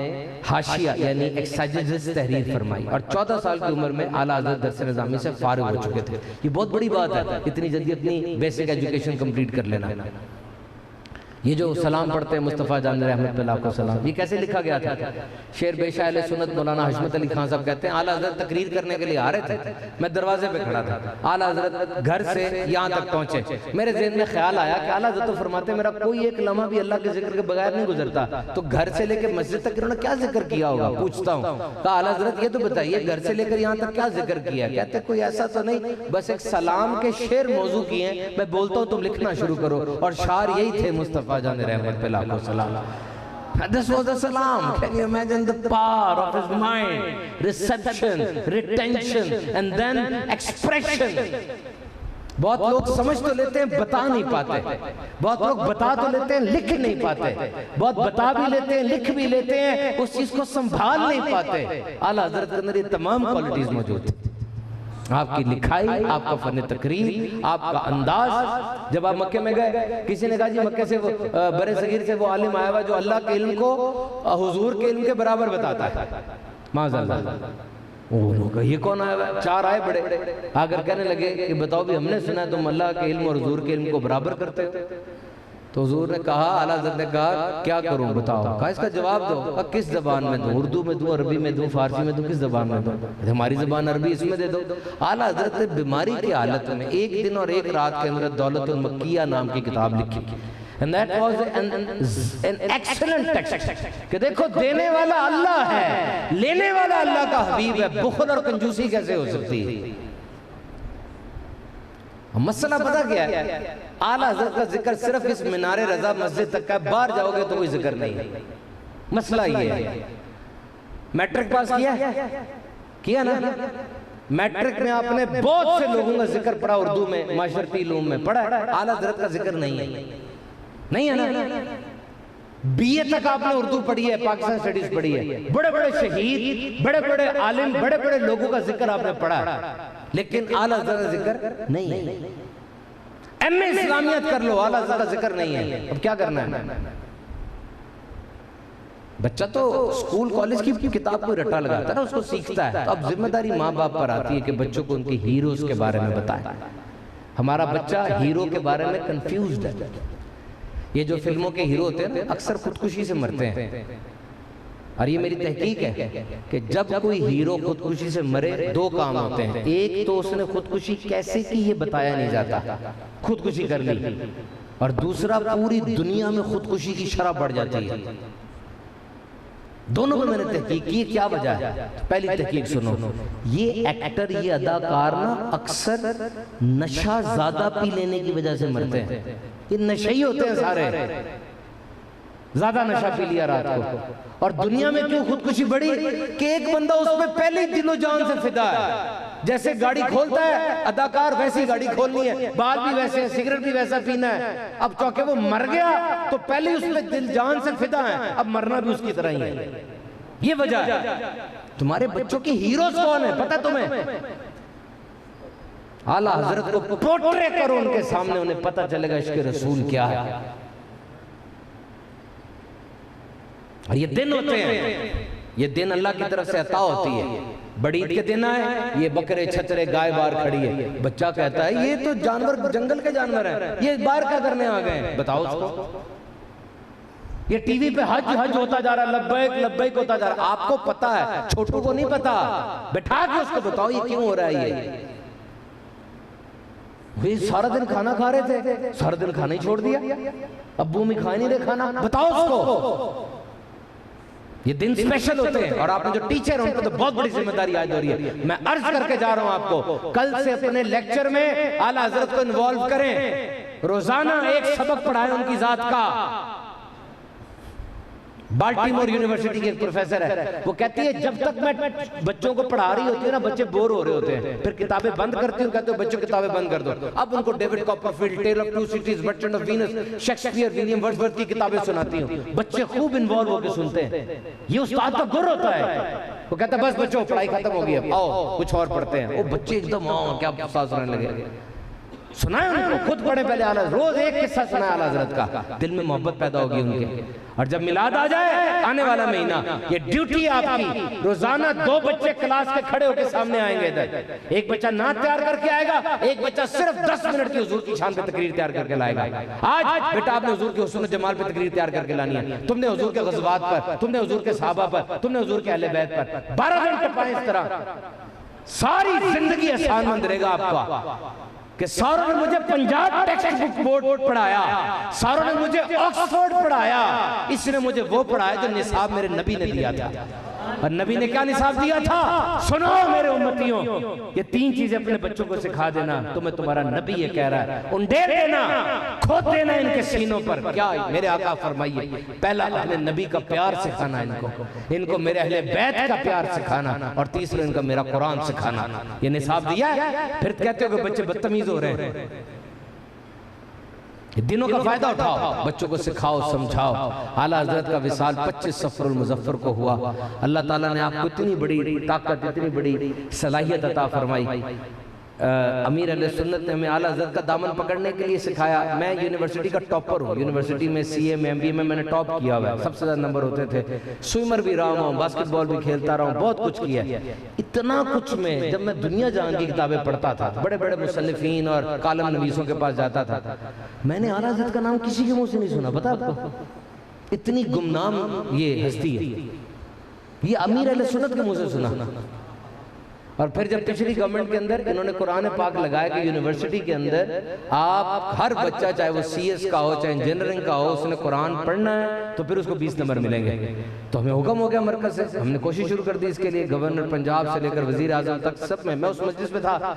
حاشیہ یعنی ایکسائجز تحریر فرمائی، اور 14 سال کی عمر میں اعلیٰ حضرت درس نظامی سے فارغ ہو چکے تھے۔ یہ بہت بڑی بات ہے اتنی جلدی اپنی بیسک ایجوکیشن کمپلیٹ کر لینا۔ یہ جو سلام پڑھتے ہیں مصطفیٰ جان رحمت اللہ کو سلام، یہ کیسے لکھا گیا تھا؟ شعر بے شاہ اہل سنت مولانا حشمت علی خان صاحب کہتے ہیں اعلیٰ حضرت تقریر کرنے کے لیے آ رہے تھے، میں دروازے پہ کھڑا تھا، اعلیٰ حضرت گھر سے یہاں تک پہنچے، میرے ذہن میں خیال آیا کہ اعلیٰ حضرت فرماتے ہیں میرا کوئی ایک لمحہ بھی اللہ کے ذکر کے بغیر نہیں گزرتا، تو گھر سے لے کے مسجد تک انہوں نے کیا ذکر کیا ہوگا پوچھتا ہوں۔ کہا اعلیٰ حضرت یہ تو بتائیے گھر سے لے کر یہاں تک کیا ذکر کیا؟ کہتے ہیں کوئی ایسا تو نہیں، بس ایک سلام کے شعر موضوع کیے ہیں، میں بولتا ہوں تم لکھنا شروع کرو، اور شعر یہی تھے مصطفیٰ جان رحمت اللہ کو سلام۔ This was the salam. Can you imagine the power of his mind? Reception, retention, and then expression. بہت لوگ سمجھ تو لیتے ہیں بتا نہیں پاتے، بہت لوگ بتا تو لیتے ہیں لکھ نہیں پاتے، بہت بتا بھی لیتے ہیں لکھ بھی لیتے ہیں اس چیز کو سنبھال نہیں پاتے۔ اعلیٰ حضرت کے اندر یہ تمام کوالٹیز موجود تھی، آپ کی لکھائی، آپ کا فن تقریر، آپ کا انداز۔ جب آپ مکے میں گئے کسی نے کہا جی مکے سے برے صغیر سے وہ عالم آیا ہوا جو اللہ کے علم کو حضور کے علم کے برابر بتاتا ہے، معاذ اللہ۔ انہوں نے کہا یہ کون آیا ہوا ہے؟ 4 آئے بڑے آ کر کہنے لگے کہ بتاؤ بھی ہم نے سنا ہے تم اللہ کے علم اور حضور کے علم کو برابر کرتے ہو۔ تو حضور نے کہا، اعلیٰ حضرت نے کہا کیا کروں بتاؤ؟ کہا اس کا جواب دو۔ کہا کس زبان میں دوں؟ اردو میں دوں، عربی میں دوں، فارسی میں دوں، کس زبان میں دوں؟ ہماری زبان عربی، اس میں دے دو۔ اعلیٰ حضرت نے بیماری کی حالت میں 1 دن اور 1 رات کے اندر دولت المکیہ نام کی کتاب لکھی، and that was an excellent text کہ دیکھو دینے والا اللہ ہے، لینے والا اللہ کا حبیب ہے، بخل اور کنجوسی کیسے ہو سکتی ہے؟ مسئلہ پتہ کیا ہے؟ اعلیٰ حضرت کا ذکر صرف اس مینار رضا مسجد تک کا ہے، باہر جاؤ گے تو کوئی ذکر نہیں ہے۔ مسئلہ یہ ہے، میٹرک پاس کیا نا؟ میٹرک میں آپ نے بہت سے لوگوں کا ذکر پڑھا، اردو میں، معاشرتی علوم میں پڑھا، اعلیٰ حضرت کا ذکر نہیں ہے نا؟ بی اے تک آپ نے اردو پڑھی ہے، پاکستان اسٹڈیز پڑھی ہے، بڑے بڑے شہید، بڑے بڑے عالم، بڑے بڑے لوگوں کا ذکر آپ نے پڑھا، لیکن اعلیٰ حضرت کا ذکر نہیں ہے۔ ایم اے اسلامیت کر لو، اعلیٰ حضرت کا ذکر نہیں ہے، اب کیا کرنا ہے؟ بچہ تو اسکول کالج کی کتاب کو رٹا لگاتا ہے نا، اس کو سیکھتا ہے، تو اب ذمہ داری ماں باپ پر آتی ہے کہ بچوں کو ان کی ہیروز کے بارے میں بتائیں۔ ہمارا بچہ ہیرو کے بارے میں کنفیوزڈ ہے۔ یہ جو فلموں کے ہیرو ہوتے ہیں اکثر خودکشی سے مرتے ہیں، اور یہ میری تحقیق ہے کہ جب کوئی ہیرو خودکشی سے مرے 2 کام ہوتے ہیں، ایک تو اس نے خودکشی کیسے کی یہ بتایا نہیں جاتا، خودکشی کر لی، اور دوسرا پوری دنیا میں خودکشی کی شرح بڑھ جاتی ہے۔ دونوں میں میں نے تحقیق کی، کیا وجہ ہے؟ پہلی تحقیق سنو، یہ ایکٹر، یہ اداکار نا اکثر نشہ زیادہ پی لینے کی وجہ سے مرتے ہیں۔ یہ نشئی ہوتے ہیں سارے، زیادہ نشہ پی لیا رات کو۔ اور دنیا میں کیوں خودکشی بڑھی کہ ایک بندہ اس میں پہلے دل و جان سے فدا ہے، جیسے گاڑی کھولتا ہے اداکار ویسی گاڑی کھولنی ہے، بال بھی ویسے ہیں، سگریٹ بھی ویسا پینا ہے۔ اب چونکہ وہ مر گیا تو پہلے اس میں دل جان سے فدا ہے، اب مرنا بھی اس کی طرح ہی ہے۔ یہ وجہ ہے۔ تمہارے بچوں کی ہیروز کون ہیں پتہ تمہیں؟ اعلیٰ حضرت کو پورٹرے کرو ان کے سامنے، انہیں پتہ چلے گا عشق رسول کیا ہے۔ اور یہ دن ہوتے ہیں یہ دن اللہ کی طرف سے عطا ہوتی ہے. بڑی عید کے دن آئے, یہ بکرے چھترے گائے بار کھڑی ہے. بچہ کہتا ہے یہ تو جانور جنگل کے جانور ہیں, یہ بار کیا کرنے آ گئے ہیں؟ بتاؤ اس کو. یہ ٹی وی پہ حج ہوتا جا رہا ہے, لبیک لبیک ہوتا جا رہا ہے. آپ کو پتا ہے, چھوٹوں کو نہیں پتا. بٹھا کے اس کو بتاؤ یہ کیوں ہو رہا ہے. یہ سارا دن کھانا کھا رہے تھے, سارا دن کھانا ہی چھوڑ دیا, ابو میں کھا نہیں رہے کھانا. بتاؤ اس کو. یہ دن سپیشل ہوتے ہیں, اور آپ نے جو ٹیچر ہیں ان کو تو بہت بڑی ذمہ داری عائد ہو رہی ہے. میں عرض کر کے جا رہا ہوں آپ کو, کل سے اپنے لیکچر میں اعلیٰ حضرت کو انوالو کریں. روزانہ ایک سبق پڑھائیں ان کی ذات کا. بالٹیمور یونیورسٹی کی ایک پروفیسر ہے, وہ کہتی ہے جب تک میں بچوں کو پڑھا رہی ہوتی ہے نا, بچے بور ہو رہے ہوتے ہیں. پھر کتابیں بند کرتی ہوں, کہتے ہو بچوں کتابیں بند کر دو. اب ان کو David Copperfield, Tale of Two Cities, Merchant of Venice, Shakespeare, William Wordsworth کی کتابیں سناتی ہوں. بچے خوب انوالو ہو کے سنتے ہیں. یہ استاد کا گر ہوتا ہے. وہ کہتا ہے بس بچوں پڑھائی ختم ہو گئی, اب آؤ کچھ اور پڑھتے ہیں. وہ بچے ایک دم کیا استاد سنانے لگے. سنائیں ان کو, خود پڑھیں پہلے اعلیٰ, روز ایک قصہ سنائیں اعلیٰ حضرت کا, دل میں محبت پیدا ہوگی ان کے. اور جب میلاد آ جائے آنے والا مہینہ, یہ ڈیوٹی آپ کی, روزانہ 2 بچے کلاس کے کھڑے ہو کے سامنے آئیں گے ادھر. ایک بچہ نعت تیار کر کے آئے گا, ایک بچہ صرف 10 منٹ کی حضور کی شان پہ تقریر تیار کر کے لائے گا. آج بیٹا آپ نے حضور کے حسن و جمال پہ تقریر تیار کر کے لانی ہے. تم نے حضور کے غزوات پر, تم نے حضور کے صحابہ پر, تم نے حضور کے اہل بیت پر 12 گھنٹے پائیں. اس طرح ساری زندگی آسان مند رہے گا آپ کا. کہ ساروں نے مجھے پنجاب ٹیکسٹ بک بورڈ پڑھایا, ساروں نے مجھے آکسفورڈ پڑھایا, اس نے مجھے وہ پڑھایا جو نصاب میرے نبی نے دیا تھا. اور نبی نے کیا نصاب دیا تھا؟ سنو میرے امتیوں, یہ 3 چیزیں اپنے بچوں کو سکھا دینا. تمہیں تمہارا نبی یہ کہہ رہا ہے, انڈیر دینا, کھود دینا ان کے سینوں پر. کیا میرے آقا فرمائیے, پہلا اپنے نبی کا پیار سکھانا ان کو میرے اہل بیت کا پیار سکھانا, اور تیسرا ان کا میرا قرآن سکھانا. یہ نصاب دیا ہے. پھر کہتے ہو کہ بچے بدتمیز ہو رہے ہیں. دنوں کا فائدہ اٹھاؤ, بچوں کو سکھاؤ, سمجھاؤ. اعلیٰ حضرت کا وصال 25 صفر المظفر کو ہوا. اللہ تعالیٰ نے آپ کو اتنی بڑی طاقت, اتنی بڑی صلاحیت عطا فرمائی. امیر علیہ سنت نے ہمیں اعلیٰ حضرت کا دامن پکڑنے کے لیے سکھایا. میں یونیورسٹی کا ٹاپر ہوں, یونیورسٹی میں سی اے میں, ایم بی اے میں نے ٹاپ کیا ہوا ہے, سب سے زیادہ نمبر ہوتے تھے. سوئمر بھی رہا ہوں, باسکٹ بال بھی کھیلتا رہا ہوں, بہت کچھ کیا. اتنا کچھ میں جب میں دنیا جہاں کی کتابیں پڑھتا تھا, بڑے بڑے مصنفین اور کالم نویسوں کے پاس جاتا تھا, میں نے اعلیٰ حضرت کا نام کسی کے منہ سے نہیں سنا. پتا آپ کو, اتنی گمنام یہ ہستی ہے. یہ امیر علیہ سنت کے منہ سے سنا. اور پھر جب پچھلی گورنمنٹ کے اندر انہوں نے قرآن پاک لگایا کہ یونیورسٹی کے اندر آپ ہر بچہ, چاہے وہ سی ایس کا ہو چاہے انجینئرنگ کا ہو, اس نے قرآن پڑھنا ہے تو پھر اس کو 20 نمبر ملیں گے. تو ہمیں حکم ہو گیا مرکز سے, ہم نے کوشش شروع کر دی اس کے لیے. گورنر پنجاب سے لے کر وزیر اعظم تک سب میں اس مجلس میں تھا.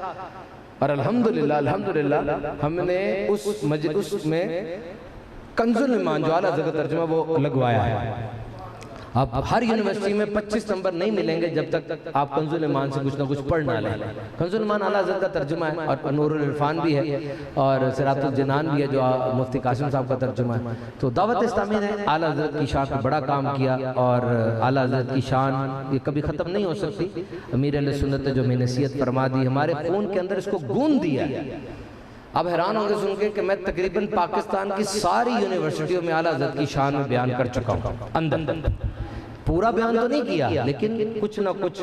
اور الحمدللہ ہم نے اس مجلس میں کنز الایمان جو اعلیٰ حضرت کا ترجمہ وہ لگوایا ہے. اب ہر یونیورسٹی میں 25 نمبر نہیں ملیں گے جب تک آپ کنز الایمان سے کچھ نہ کچھ پڑھ نہ لیں. کنز الایمان اعلیٰ حضرت کا ترجمہ ہے, اور نور العرفان بھی ہے, اور صراط الجنان بھی ہے جو مفتی قاسم صاحب کا ترجمہ ہے. تو دعوت اسلامی نے اعلیٰ حضرت کی شان کا بڑا کام کیا, اور اعلیٰ حضرت کی شان یہ کبھی ختم نہیں ہو سکتی. امیر علیہ سنت نے جو میں نصیحت فرما دی, ہمارے خون کے اندر اس کو گوند دیا. اب حیران ہوں گے سن کے کہ میں تقریباً پاکستان کی ساری یونیورسٹیوں میں اعلیٰ حضرت کی شان میں بیان کر چکا ہوں. اندر پورا بیان تو نہیں کیا, لیکن کچھ نہ کچھ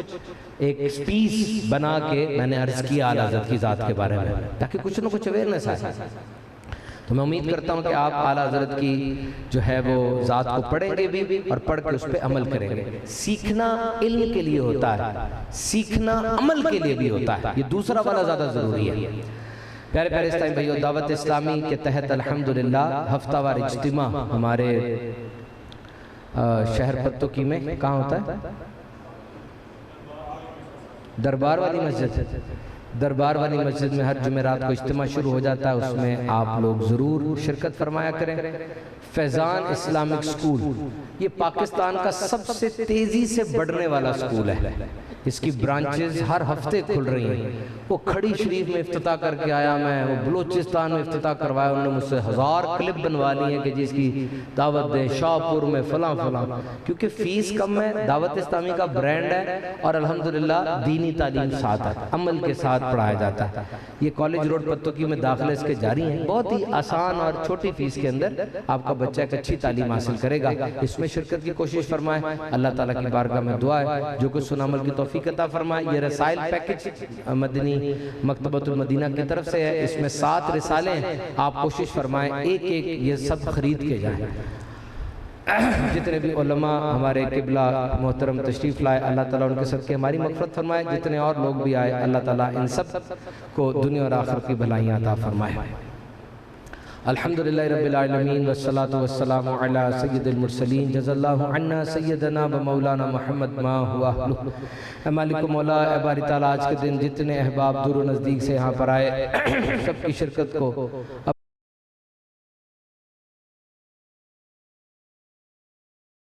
ایک سپیس بنا کے میں نے عرض کیا اعلیٰ حضرت کی ذات کے بارے میں, تاکہ کچھ نہ کچھ اویئرنیس آئے. تو میں امید کرتا ہوں کہ آپ اعلیٰ حضرت کی جو ہے وہ ذات کو پڑھیں گے بھی, اور پڑھ کے اس پہ عمل کریں گے. سیکھنا علم کے لیے ہوتا ہے, سیکھنا عمل کے لیے بھی ہوتا ہے. یہ دوسرا والا زیادہ ضروری ہے. پیارے پیارے اسلامی بھائیو, دعوت اسلامی کے تحت الحمدللہ ہفتہ وار اجتماع ہمارے شہر پتوکی میں کہاں ہوتا ہے؟ دربار والی مسجد. دربار والی مسجد میں ہر جمعرات کو اجتماع شروع ہو جاتا ہے, اس میں آپ لوگ ضرور شرکت فرمایا کریں. فیضان اسلامک سکول یہ پاکستان کا سب سے تیزی سے بڑھنے والا سکول ہے. اس کی برانچز ہر ہفتے کھل رہی ہیں. وہ کھڑی شریف میں افتتاح کر کے آیا میں, وہ بلوچستان میں افتتاح کروایا, انہوں نے مجھ سے 1000 کلپ بنوا لی ہیں کہ جس کی دعوت دیں شاہپور میں فلاں فلاں, کیونکہ فیس کم ہے, دعوت اسلامی کا برانڈ ہے, اور الحمدللہ دینی تعلیم ساتھ ہے, عمل کے ساتھ پڑھایا جاتا ہے. یہ کالج روڈ پتوکی میں داخلے اس کے جاری ہیں, بہت ہی آسان اور چھوٹی فیس کے اندر آپ کا بچہ ایک اچھی تعلیم حاصل کرے گا. اس میں شرکت کی کوشش فرمائیں, اللہ تعالیٰ کی بارگاہ میں دعا ہے جو کہ سن عمل کی توفیق عطا فرمائے. یہ رسائل پیکج مدنی مکتبۃ المدینہ کی طرف سے ہے, اس میں 7 رسالے ہیں, آپ کوشش فرمائیں ایک ایک یہ سب خرید کے جائیں. جتنے بھی علماء ہمارے قبلہ محترم تشریف لائے, اللہ تعالیٰ ان کے صدقے ہماری مغفرت فرمائے. جتنے اور لوگ بھی آئے, اللہ تعالیٰ ان سب کو دنیا اور آخرت کی بھلائیاں عطا فرمائے. الحمدللہ رب العالمین والصلاة والسلام علی سید المرسلین. جزا اللہ عنا سیدنا و مولانا محمد ما ہوا اہلہ. اے مالک و مولا, اے باری تعالیٰ, آج کے دن جتنے احباب دور و نزدیک سے یہاں پر آئے, سب کی شرکت کو